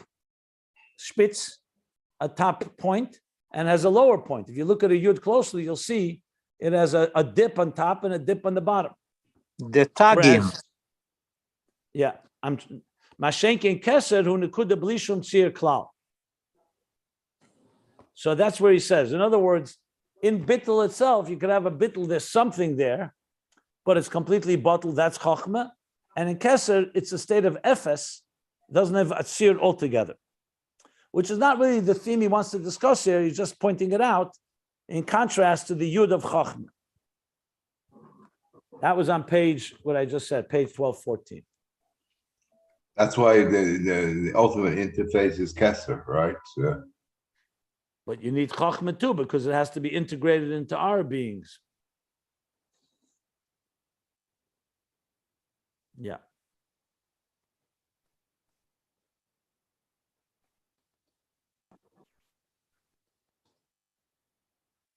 Speaker 1: spitz, a top point, and has a lower point. If you look at a yud closely, you'll see it has a dip on top and a dip on the bottom.
Speaker 2: The tagim.
Speaker 1: Yeah, I'm mashenkin keser hu nekuda blishum tzir klal. So that's where he says. In other words, in bittul itself, you could have a bittul, there's something there, but it's completely bottled, that's chochma. And in keser, it's a state of ephes, doesn't have atzir altogether, which is not really the theme he wants to discuss here. He's just pointing it out in contrast to the yud of chochma. That was on page, what I just said, page 1214.
Speaker 3: That's why the ultimate interface is Kesser, right?
Speaker 1: But you need Chochma too, because it has to be integrated into our beings. Yeah.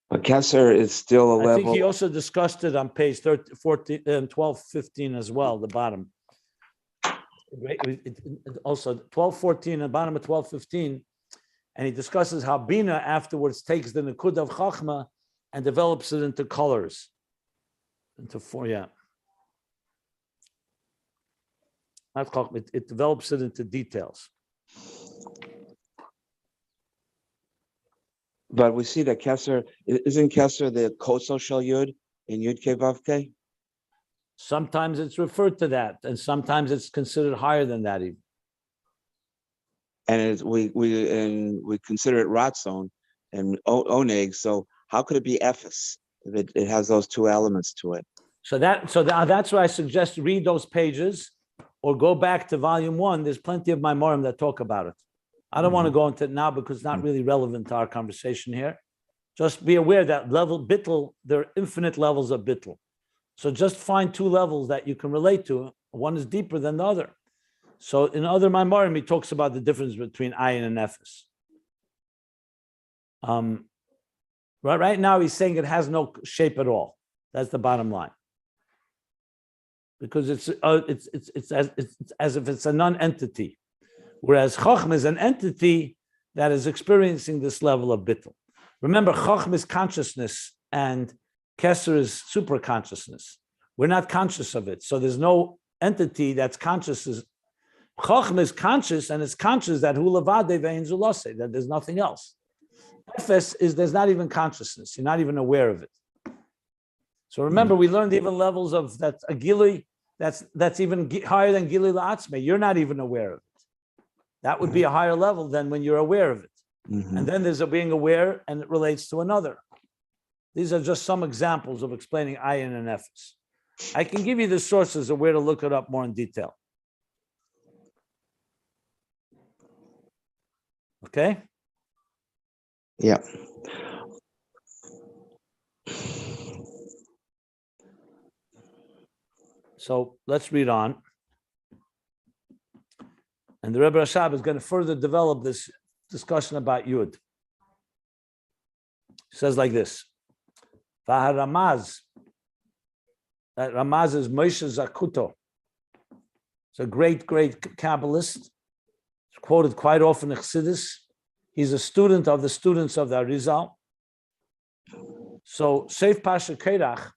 Speaker 5: But Kesser is still a level.
Speaker 1: I think he also discussed it on page 1215 as well, the bottom. Also 1214 and bottom of 1215. And he discusses how Bina afterwards takes the Nekud of Chochma and develops it into colors. Into four, yeah. Not Chochma, it develops it into details.
Speaker 5: But we see that Kesser, isn't Kesser the co-social Yud in Yud Kei Vav Kei?
Speaker 1: Sometimes it's referred to that, and sometimes it's considered higher than that even.
Speaker 5: And we consider it Ratzon and Oneg. So how could it be Ephes if it has those two elements to it?
Speaker 1: So that's why I suggest read those pages or go back to volume 1. There's plenty of Maimorim that talk about it. I don't want to go into it now because it's not really relevant to our conversation here. Just be aware that level bittul, there are infinite levels of bittul. So just find two levels that you can relate to. One is deeper than the other. So in other Maimorim, he talks about the difference between ayin and ephes. Right now, he's saying it has no shape at all. That's the bottom line. Because it's as if it's a non-entity. Whereas Chochma is an entity that is experiencing this level of bittul. Remember, Chochma is consciousness and Keser is super consciousness. We're not conscious of it. So there's no entity that's conscious. Chochma is conscious, and it's conscious that hu levadei ve'ein zulase, that there's nothing else. Ephes is there's not even consciousness. You're not even aware of it. So remember, we learned even levels of that agili, that's even higher than gili la'atzme. You're not even aware of it. That would be a higher level than when you're aware of it. And then there's a being aware, and it relates to another. These are just some examples of explaining ayin and ephes. I can give you the sources of where to look it up more in detail. Okay?
Speaker 5: Yeah.
Speaker 1: So let's read on. And the Rebbe Rashab is going to further develop this discussion about Yud. He says like this. Vaharamaz. That Ramaz is Moshe Zakuto. It's a great Kabbalist. It's quoted quite often in Chassidus. He's a student of the students of the Arizal. So Seif Pasha Kerach,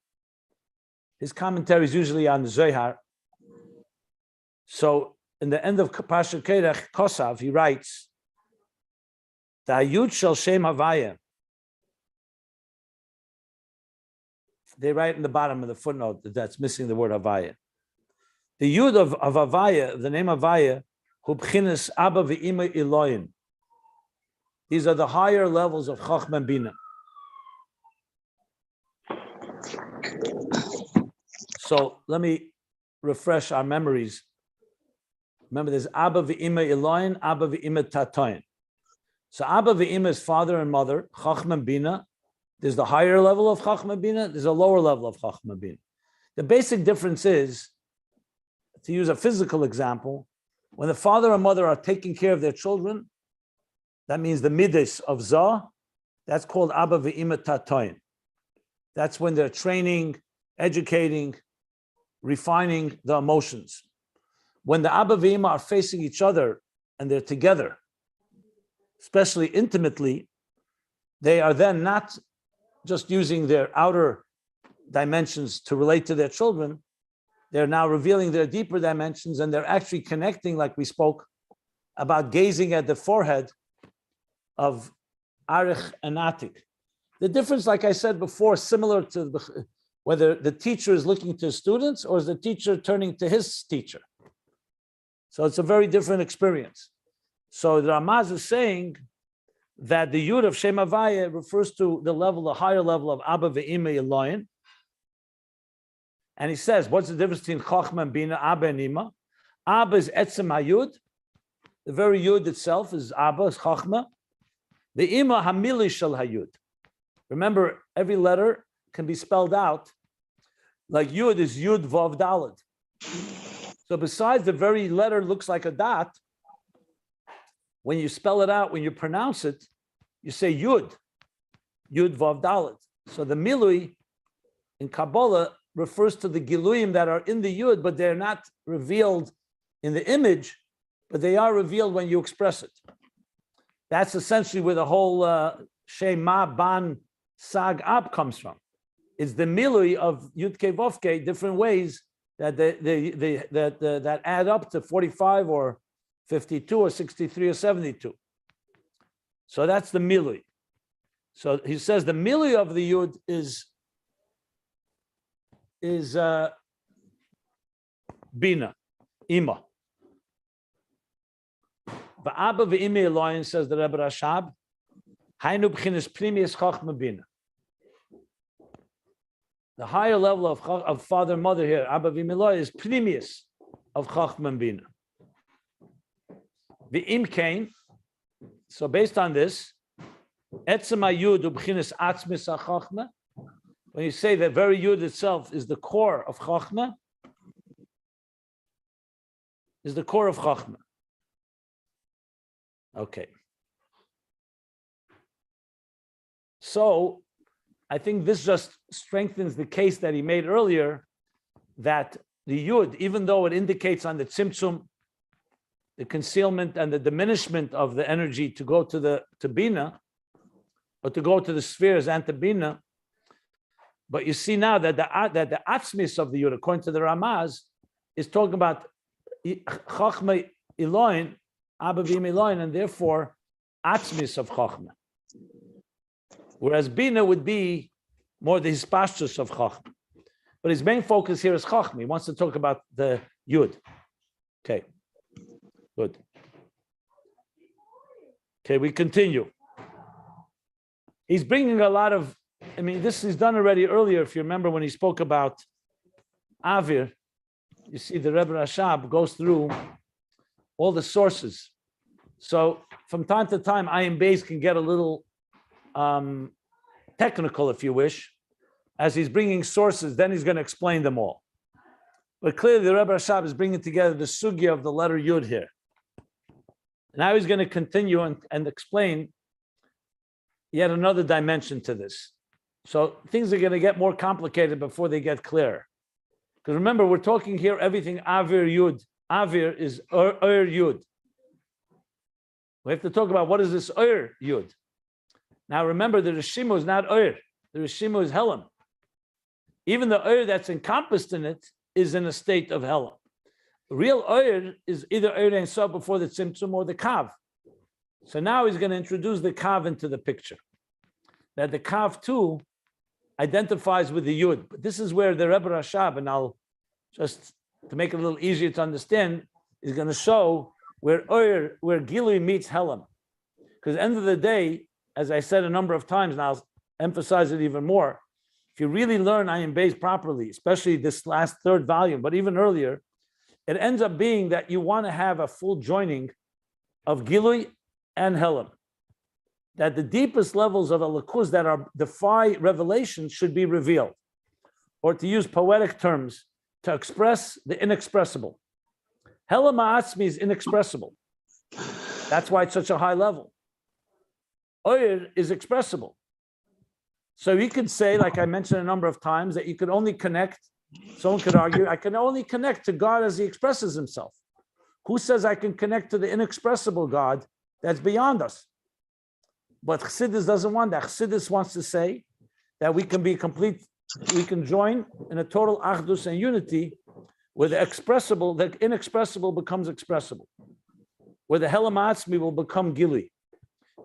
Speaker 1: his commentary is usually on the Zohar. So in the end of Pasha Kerach Kosav, he writes, the Hayut Shel Shem Havaya. They write in the bottom of the footnote that's missing the word Havaya. The Yud of Havaya, the name Havaya, Hu B'chinas Abba V'Ima Elohim. These are the higher levels of Chochma and Bina. So let me refresh our memories. Remember, there's Abba V'Ima Elohim, Abba V'Ima Tatoin. So Abba V'Ima is father and mother, Chochma and Bina. There's the higher level of Chochma and Bina, there's a lower level of Chochma and Bina. The basic difference is, to use a physical example, when the father and mother are taking care of their children, that means the midas of Zah, that's called Abba V'Ima Tatoin. That's when they're training, educating, refining the emotions. When the Abba V'Ima are facing each other and they're together, especially intimately, they are then not just using their outer dimensions to relate to their children. They're now revealing their deeper dimensions, and they're actually connecting, like we spoke about, gazing at the forehead of Arich and Atik. The difference, like I said before, similar to whether the teacher is looking to students or is the teacher turning to his teacher. So it's a very different experience. So the Ramaz is saying that the Yud of Shem Havaya refers to the higher level of Abba Ve'ima Elohim. And he says, what's the difference between Chochma and Bina, Abba and Ima? Abba is Etzem HaYud. The very Yud itself is Abba, is Chochma. The Ima Hamili Shel HaYud. Remember, every letter can be spelled out like Yud is Yud Vav Daled. So besides the very letter looks like a dot, when you spell it out, when you pronounce it, you say Yud, Yud Vav Daled. So the Milui in Kabbalah refers to the Giluyim that are in the Yud, but they're not revealed in the image, but they are revealed when you express it. That's essentially where the whole Shema Ban Sag Ab comes from. It's the Milui of Yud Ke Vav Ke, different ways that that add up to 45 or 52 or 63 or 72. So that's the Milui. So he says the Milui of the Yud is Bina, Ima. V'Abba v'Imi Elohim, says the Rebbe Rashab, Hainu b'chinas primius Chochma Bina. The higher level of father and mother here, Abba v'Imi Elohim, is primius of Chochma Bina. V'Im Kain, so based on this, Etzem HaYud u'b'chinas atzmis HaChochma, when you say that very Yud itself is the core of Chochma, is the core of Chochma. Okay. So I think this just strengthens the case that he made earlier, that the Yud, even though it indicates on the Tzimtzum, the concealment and the diminishment of the energy to go to Bina, or to go to the spheres and to Bina, but you see now that the atzmis of the Yud, according to the Ramaz, is talking about Chochma Elohim, Abba V'Im Elohim, and therefore atzmis of Chochma. Whereas Bina would be more the hispashtus of Chochma. But his main focus here is Chochma. He wants to talk about the Yud. Okay, good. Okay, we continue. He's bringing a lot of, this is done already earlier. If you remember when he spoke about Avir, you see the Rebbe Rashab goes through all the sources. So from time to time, Ayin Beis can get a little technical, if you wish. As he's bringing sources, then he's going to explain them all. But clearly the Rebbe Rashab is bringing together the sugya of the letter Yud here. Now he's going to continue and explain yet another dimension to this. So things are going to get more complicated before they get clear. Because remember, we're talking here everything Avir Yud. Avir is Yud. We have to talk about what is this Yud. Now remember, the Rishimo is not The Rishimo is Helam. Even the that's encompassed in it is in a state of Helam. Real is either Ein Sof before the Tzimtzum or the Kav. So now he's going to introduce the Kav into the picture. That the Kav too identifies with the Yud. But this is where the Rebbe Rashab, and I'll just to make it a little easier to understand, is going to show where Gilui meets Helam. Because at the end of the day, as I said a number of times, and I'll emphasize it even more, if you really learn Ayin Beis properly, especially this last third volume, but even earlier, it ends up being that you want to have a full joining of Gilui and Helam. That the deepest levels of Elikuz that are defy revelation should be revealed. Or to use poetic terms, to express the inexpressible. Helam Ha'atzmi is inexpressible. That's why it's such a high level. Oyer is expressible. So you could say, like I mentioned a number of times, that you could only connect, someone could argue, I can only connect to God as he expresses himself. Who says I can connect to the inexpressible God that's beyond us? But Chassidus doesn't want that. Chassidus wants to say that we can be complete, we can join in a total achdus and unity where the inexpressible becomes expressible, where the Helam Ha'atzmi will become Gili,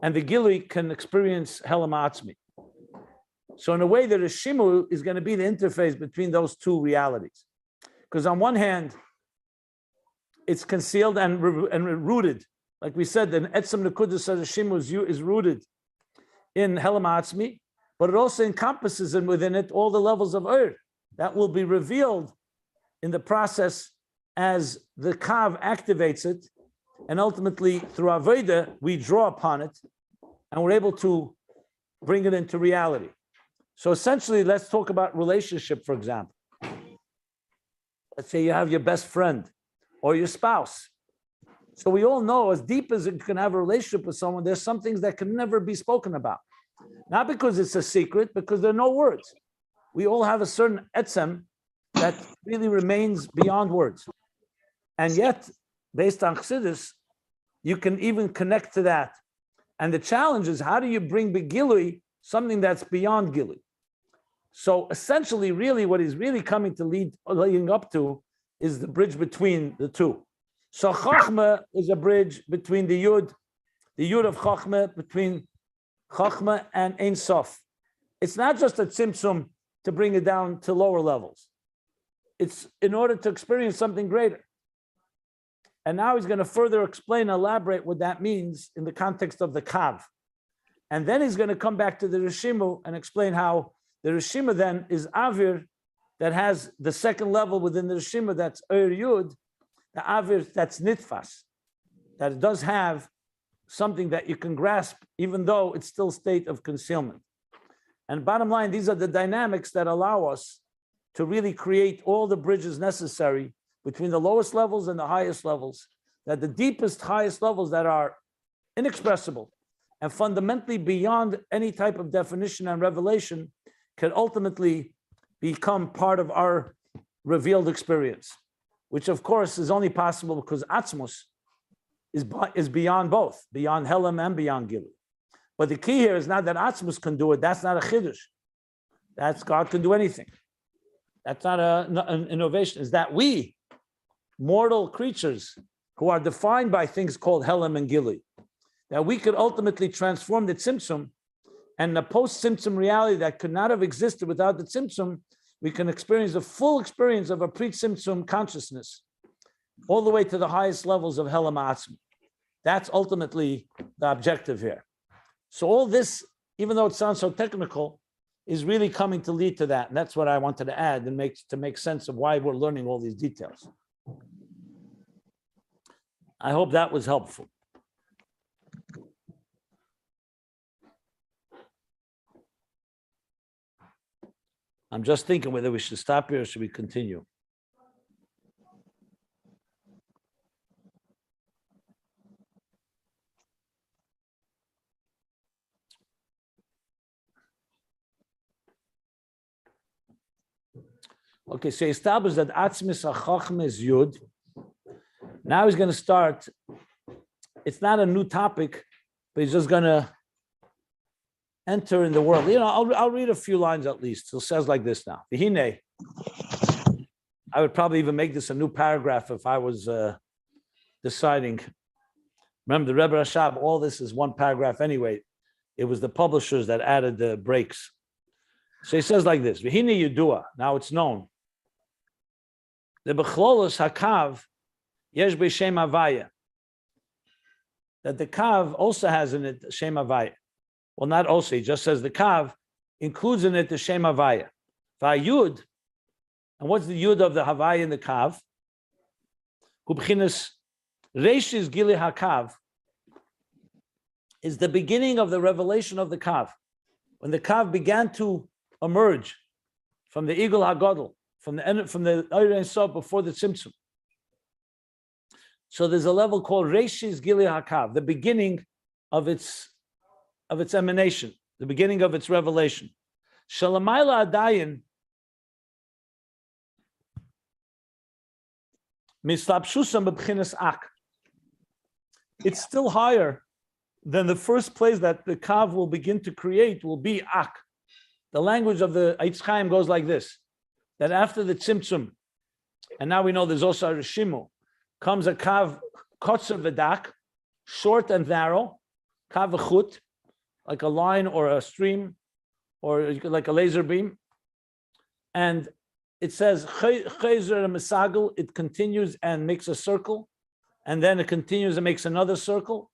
Speaker 1: and the Gili can experience Helam Ha'atzmi. So in a way, the Rishimu is going to be the interface between those two realities. Because on one hand, it's concealed and rooted. Like we said, the Etzem Nekudas Rishimu is rooted in Helam Ha'atzmi, but it also encompasses within it all the levels of Ur that will be revealed in the process as the Kav activates it, and ultimately through Avodah, we draw upon it, and we're able to bring it into reality. So essentially, let's talk about relationship, for example. Let's say you have your best friend or your spouse. So we all know, as deep as you can have a relationship with someone, there's some things that can never be spoken about. Not because it's a secret, because there are no words. We all have a certain etzem that really remains beyond words. And yet, based on Chassidus, you can even connect to that. And the challenge is, how do you bring Begilui, something that's beyond Gilui? So essentially, really, what he's really coming to leading up to is the bridge between the two. So Chochma is a bridge between the Yud of Chochma, between Chochma and Ein Sof. It's not just a tzimtzum to bring it down to lower levels. It's in order to experience something greater. And now he's going to further explain, elaborate what that means in the context of the Kav. And then he's going to come back to the Rishimu and explain how the Rishima then is Avir that has the second level within the Rishima, that's Yud, the Avir that's Nitfas, that it does have something that you can grasp, even though it's still state of concealment. And bottom line, these are the dynamics that allow us to really create all the bridges necessary between the lowest levels and the highest levels, that the deepest, highest levels that are inexpressible and fundamentally beyond any type of definition and revelation can ultimately become part of our revealed experience, which of course is only possible because Atzmus is beyond both, beyond Helam and beyond Gilui. But the key here is not that Atzmus can do it. That's not a chiddush. That's God can do anything. That's not an innovation. Is that we, mortal creatures who are defined by things called Helam and Gilui, that we could ultimately transform the Tzimtzum, and the post-Tzimtzum reality that could not have existed without the Tzimtzum, we can experience the full experience of a pre-Tzimtzum consciousness, all the way to the highest levels of Helam Ha'atzmi. That's ultimately the objective here. So all this, even though it sounds so technical, is really coming to lead to that. And that's what I wanted to add and make sense of why we're learning all these details. I hope that was helpful. I'm just thinking whether we should stop here or should we continue? Okay, so he established that Atzmis HaChochma is Yud. Now he's going to start. It's not a new topic, but he's just going to enter in the world. I'll read a few lines at least. So it says like this now. V'hinei. I would probably even make this a new paragraph if I was deciding. Remember, the Rebbe Rashab, all this is one paragraph anyway. It was the publishers that added the breaks. So he says like this, V'hinei Yudua, now it's known. The Bechlolos HaKav, Yesh B'Shem Havaya. That the Kav also has in it Shem Havaya. Well, not also, he just says the Kav includes in it the Shem Havaya. V'Yud, and what's the Yud of the Havaya in the Kav? Ubchinas Reishis Gili HaKav is the beginning of the revelation of the Kav. When the Kav began to emerge from the Igul HaGadol, from the Eir Ein Sof before the Tzimtzum. So there's a level called Reishis Gili HaKav, the beginning of its emanation, the beginning of its revelation. Shalamayla Adayin Mislapshusam B'Bchinas Ak. It's still higher than the first place that the Kav will begin to create will be Ak. The language of the Eitz Chaim goes like this, that after the Tzimtzum, and now we know there's also a Rishimu, comes a Kav Kotzer V'Dak, short and narrow, Kav V'Chut, like a line or a stream, or like a laser beam. And it says, Chayzer Mesagel, it continues and makes a circle, and then it continues and makes another circle.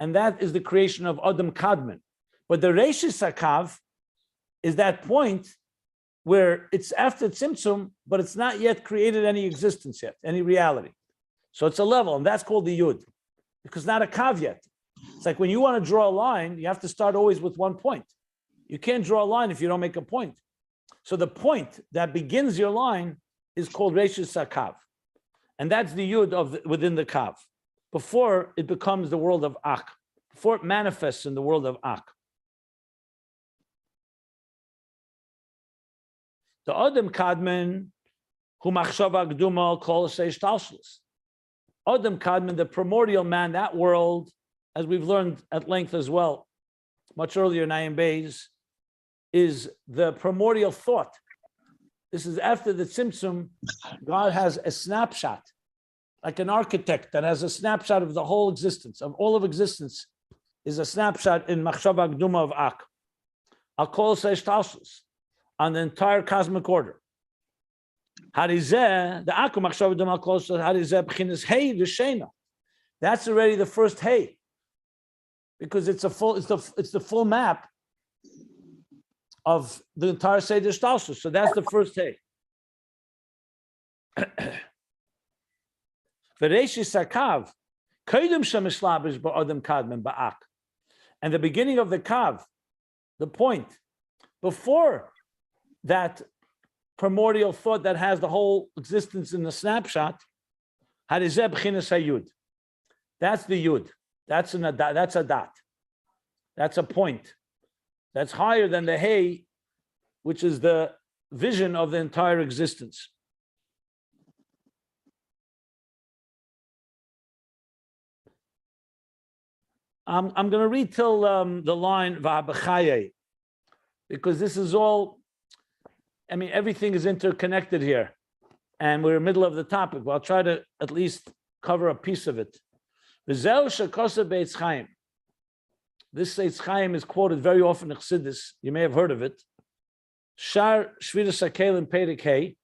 Speaker 1: And that is the creation of Adam Kadmon. But the Reishis HaKav is that point where it's after Tzimtzum, but it's not yet created any existence yet, any reality. So it's a level, and that's called the Yud, because not a Kav yet. It's like when you want to draw a line, you have to start always with one point. You can't draw a line if you don't make a point. So the point that begins your line is called Reishis HaKav. And that's the Yud within the Kav, before it becomes the world of Ak, before it manifests in the world of Ak. The Adam Kadmon, who machshava gduma kol shtalshus. Adam Kadmon, the primordial man, that world, as we've learned at length as well, much earlier in Ayin Beis, is the primordial thought. This is after the Tzimtzum. God has a snapshot, like an architect that has a snapshot of the whole existence, of all of existence, is a snapshot in machshava gduma of Ak. Al kol shtalshus, on the entire cosmic order. Harizeh, the Akum machshava gduma al kol harizeh b'chinas hey v'sheina. That's already the first hey, because it's the full map of the entire Seder Shtalshus. So that's the first hey. V'reishis HaKav, kodim shemishlabish ba'adam kadmon ba'ak. And the beginning of the Kav, the point, before that primordial thought that has the whole existence in the snapshot, harizeh b'chinas hayud. That's the Yud. That's a dot. That's a point. That's higher than the Hey, which is the vision of the entire existence. I'm going to read till the line Va'abachaye, because this is all, everything is interconnected here, and we're in the middle of the topic, but I'll try to at least cover a piece of it. This Eitz Chaim is quoted very often in Chassidus. You may have heard of it. Shar Shviras HaKelim Perek Hey,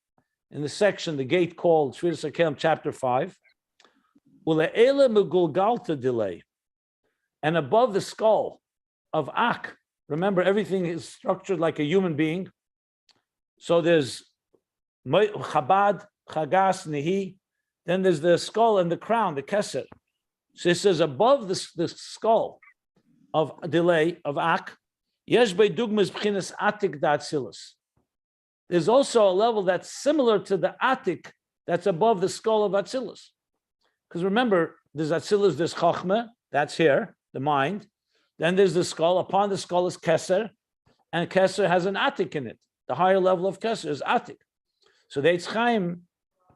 Speaker 1: in the section, the gate called Shviras HaKelim, chapter 5. Ule'ele megulgalta delay, and above the skull of Ak. Remember, everything is structured like a human being. So there's Chabad, Chagas, Nehi. Then there's the skull and the crown, the Keser. So it says above the skull of delay of Ak, Yesh Bei Dugmas B'chinas Atik D'Atzilus. There's also a level that's similar to the Atik that's above the skull of Atzilus. Because remember, there's Atzilus, there's Chochma, that's here, the mind. Then there's the skull. Upon the skull is Keser, and Keser has an Atik in it. The higher level of Keser is Atik. So the Eitz Chaim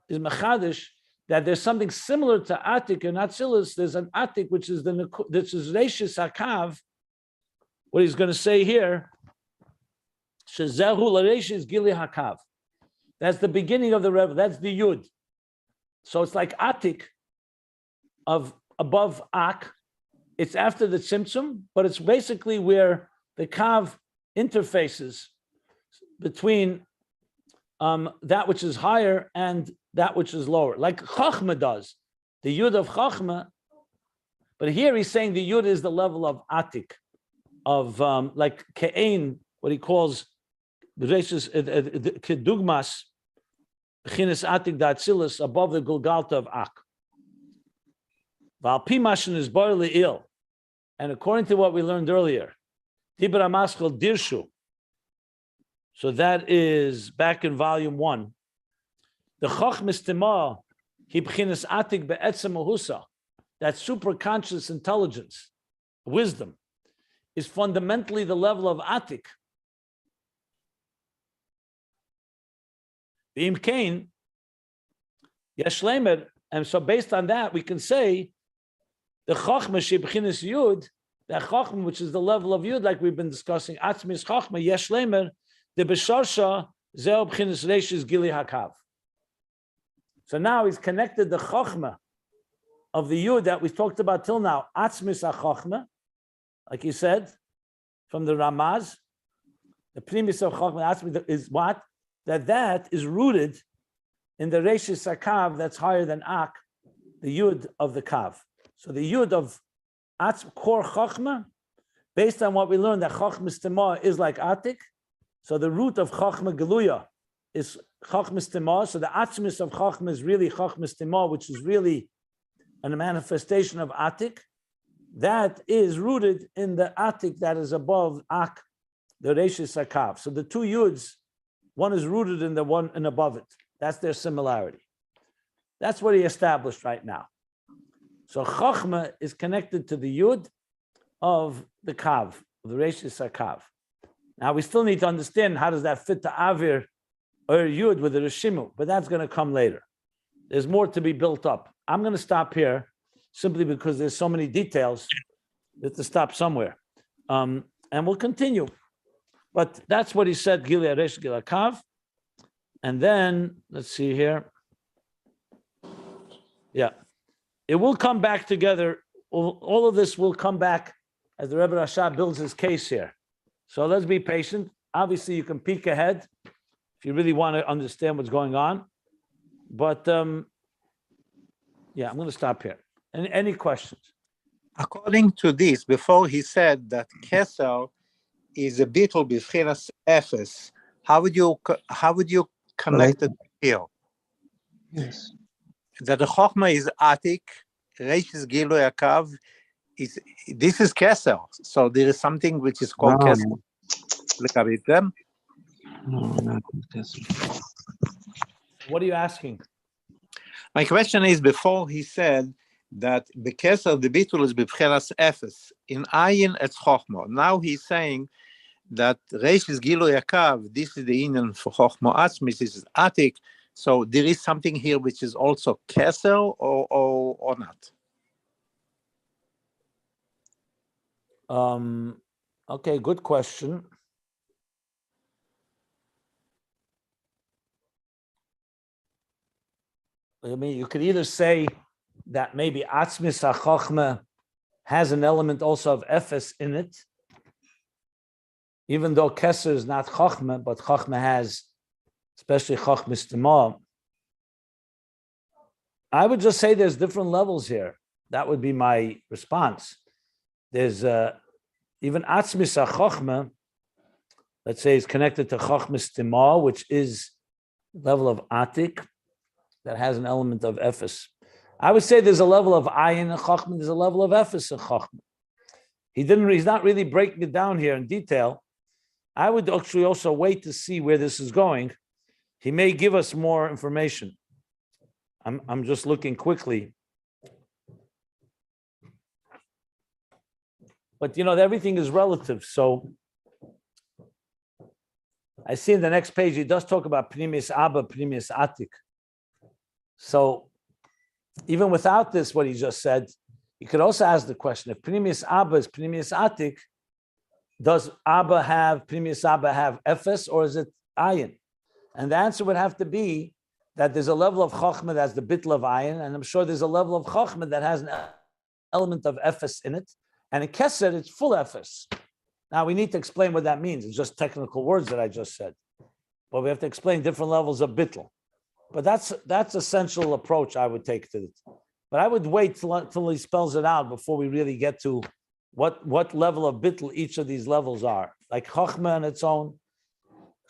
Speaker 1: is machadish that there's something similar to Atik and Atzilus. There's an Atik, which is this is Reishis Hakav. What he's going to say here, Shezehu l'Reishis Gili Hakav. That's the beginning of the Rebbe. That's the Yud. So it's like Atik of above Ak. It's after the Tzimtzum, but it's basically where the Kav interfaces between that which is higher and that which is lower, like Chochma does, the Yud of Chochma. But here he's saying the Yud is the level of Atik, of like Ke'ein, what he calls Kedugmas, Bechinas Atik Datzilus, above the Gulgalta of Ak. Valpimashin is barely ill. And according to what we learned earlier, Dibra Maschel Dirshu. So that is back in volume 1. The Chochmas Tima, he Bechinas Atik Be'etzem Mahusa, that superconscious intelligence, wisdom, is fundamentally the level of Atik. V'im Kain, Yeshlemer, and so based on that, we can say the Chochma Shebechinas Yud, that Chochma, which is the level of Yud, like we've been discussing, Atzmis Chochma, Yeshlemer, the Besharsha, Zeo Bechinas Reishis Gili Hakav. So now he's connected the Chochma of the Yud that we talked about till now, Atzmis HaChochma, like he said, from the Ramaz, the Primis of Chochma, Atzmis is what? That is rooted in the Reishis HaKav that's higher than Ak, the Yud of the Kav. So the Yud of core Chochma, based on what we learned that Chochma Stima is like Atik, so the root of Chochma Geluya is Chochma Stima, so the Atzmis of Chochma is really Chochma Stima, which is really a manifestation of Atik. That is rooted in the Atik that is above Ak, the Reishis HaKav. So the two Yuds, one is rooted in the one and above it. That's their similarity. That's what he established right now. So Chochma is connected to the Yud of the Kav, of the Reishis HaKav. Now we still need to understand how does that fit to Avir or Yud with the Rishimu, but that's going to come later. There's more to be built up. I'm going to stop here simply because there's so many details. We have to stop somewhere. And we'll continue. But that's what he said, Gili Aresh Gil HaKav. And then, let's see here. Yeah. It will come back together. All of this will come back as the Rebbe Rashab builds his case here. So let's be patient. Obviously, you can peek ahead if you really want to understand what's going on. But yeah, I'm going to stop here. Any questions?
Speaker 2: According to this, before he said that Keser is a Bittul b'chinas Efes, how would you connect it here?
Speaker 5: Yes.
Speaker 2: That the Chochma is Atik, Reishis Gilui Hakav, this is Keser. So there is something which is called Keser.
Speaker 5: No, not Keser.
Speaker 1: What are you asking?
Speaker 2: My question is, before he said that the Keser, the Bittul is b'chinas Efes, in Ayin et Chochma. Now he's saying that Reishis Gilui Hakav, this is the Inyan for Chochma Atzmis, this is Atik. So there is something here which is also Keser or not?
Speaker 1: Okay, good question. I mean, you could either say that maybe Atzmis HaChochma has an element also of Efes in it, even though Keser is not Chochma, but Chochma has, especially Chochma Stima. I would just say there's different levels here. That would be my response. There's even Atzmis HaChochma, let's say, is connected to Chochma Stima, which is level of Atik that has an element of Efes. I would say there's a level of Ayin in Chochma, there's a level of Efes in Chochma. He's not really breaking it down here in detail. I would actually also wait to see where this is going. He may give us more information. I'm just looking quickly. But everything is relative. So I see in the next page, he does talk about Pnimis Abba, Pnimis Atik. So even without this, what he just said, you could also ask the question, if Pnimis Abba is Pnimis Atik, does Abba have, Pnimis Abba have Ephes, or is it Ayin? And the answer would have to be that there's a level of Chochma that's the Bittul of Ayin, and I'm sure there's a level of Chochma that has an element of Ephes in it, and in Keser, it's full Ephes. Now, we need to explain what that means. It's just technical words that I just said. But we have to explain different levels of Bittul. But that's essential approach I would take to it. But I would wait till he spells it out before we really get to what level of Bittul each of these levels are. Like Chochma on its own,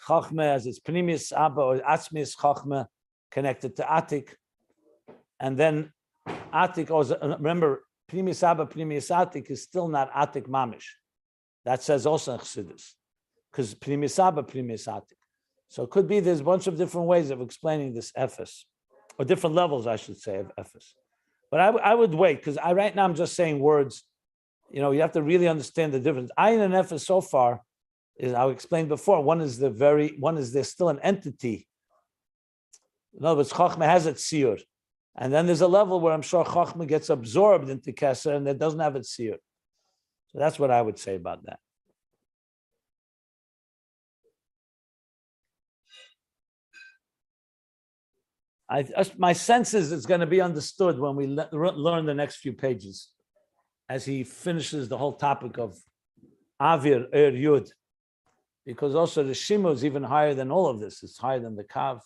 Speaker 1: Chochma as its Pnimis Abba or Atzmis Chochma connected to Atik. And then Atik, remember, Pnimis Abba, Pnimis Atik is still not Atik Mamish. That says also in Chassidus, because Pnimis Abba, Pnimis Atik. So it could be there's a bunch of different ways of explaining this Ephes, or different levels, I should say, of Ephes. But I would wait, because right now I'm just saying words. You know, you have to really understand the difference. Ayin and Ephes so far is, I explained before, one is there's still an entity. In other words, Chochma has its siyur. And then there's a level where I'm sure Chochma gets absorbed into Keser and it doesn't have its siyur. So that's what I would say about that. My sense is it's going to be understood when we learn the next few pages, as he finishes the whole topic of Avir, Yud, because also the Shima is even higher than all of this. It's higher than the Kav.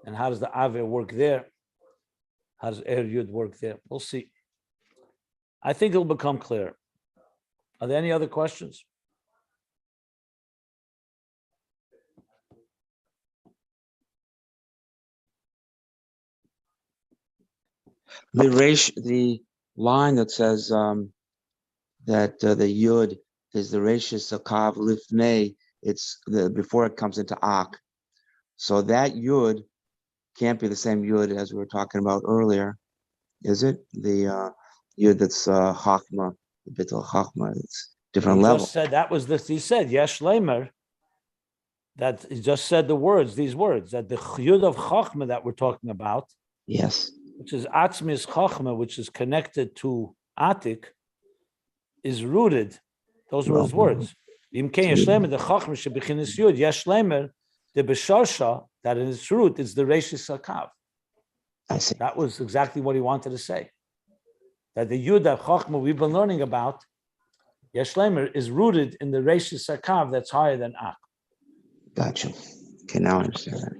Speaker 1: And how does the Avir work there? How does Yud work there? We'll see. I think it'll become clear. Are there any other questions?
Speaker 5: The line that says that the Yud is the rashis of Kav Lifnei, it's before it comes into Ak. So that Yud can't be the same Yud as we were talking about earlier, is it? The Yud that's Chochma, the Bittul Chochma, it's different
Speaker 1: He
Speaker 5: level.
Speaker 1: just said that was this. He said Yesh Leimer. That he just said these words that the Yud of Chochma that we're talking about,
Speaker 5: Yes,
Speaker 1: which is Atzmis Chochma, which is connected to Atik, is rooted. Those were his words. Imkein Yesh Leimer the Chochma shebechinas Yud Yesh Leimer the Besharsha, that in its root is the Reshis Hakav.
Speaker 5: I see.
Speaker 1: That was exactly what he wanted to say. That the Yud of Chochma we've been learning about, Yesh Leimer, is rooted in the Reshis Hakav that's higher than Ak.
Speaker 5: Gotcha. Okay, now I understand that.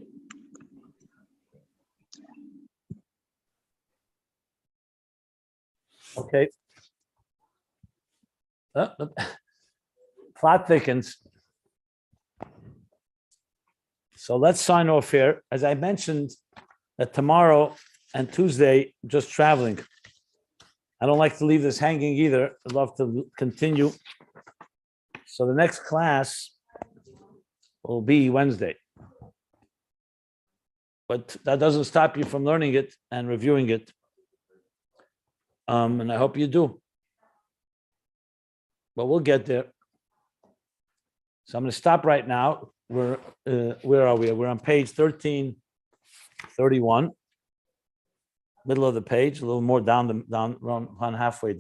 Speaker 1: Okay. Plot thickens. So let's sign off here. As I mentioned, that tomorrow and Tuesday, I'm just traveling. I don't like to leave this hanging either. I'd love to continue. So the next class will be Wednesday. But that doesn't stop you from learning it and reviewing it. And I hope you do. But we'll get there. So I'm going to stop right now. Where are we? We're on page 1331, middle of the page, a little more down, around halfway down.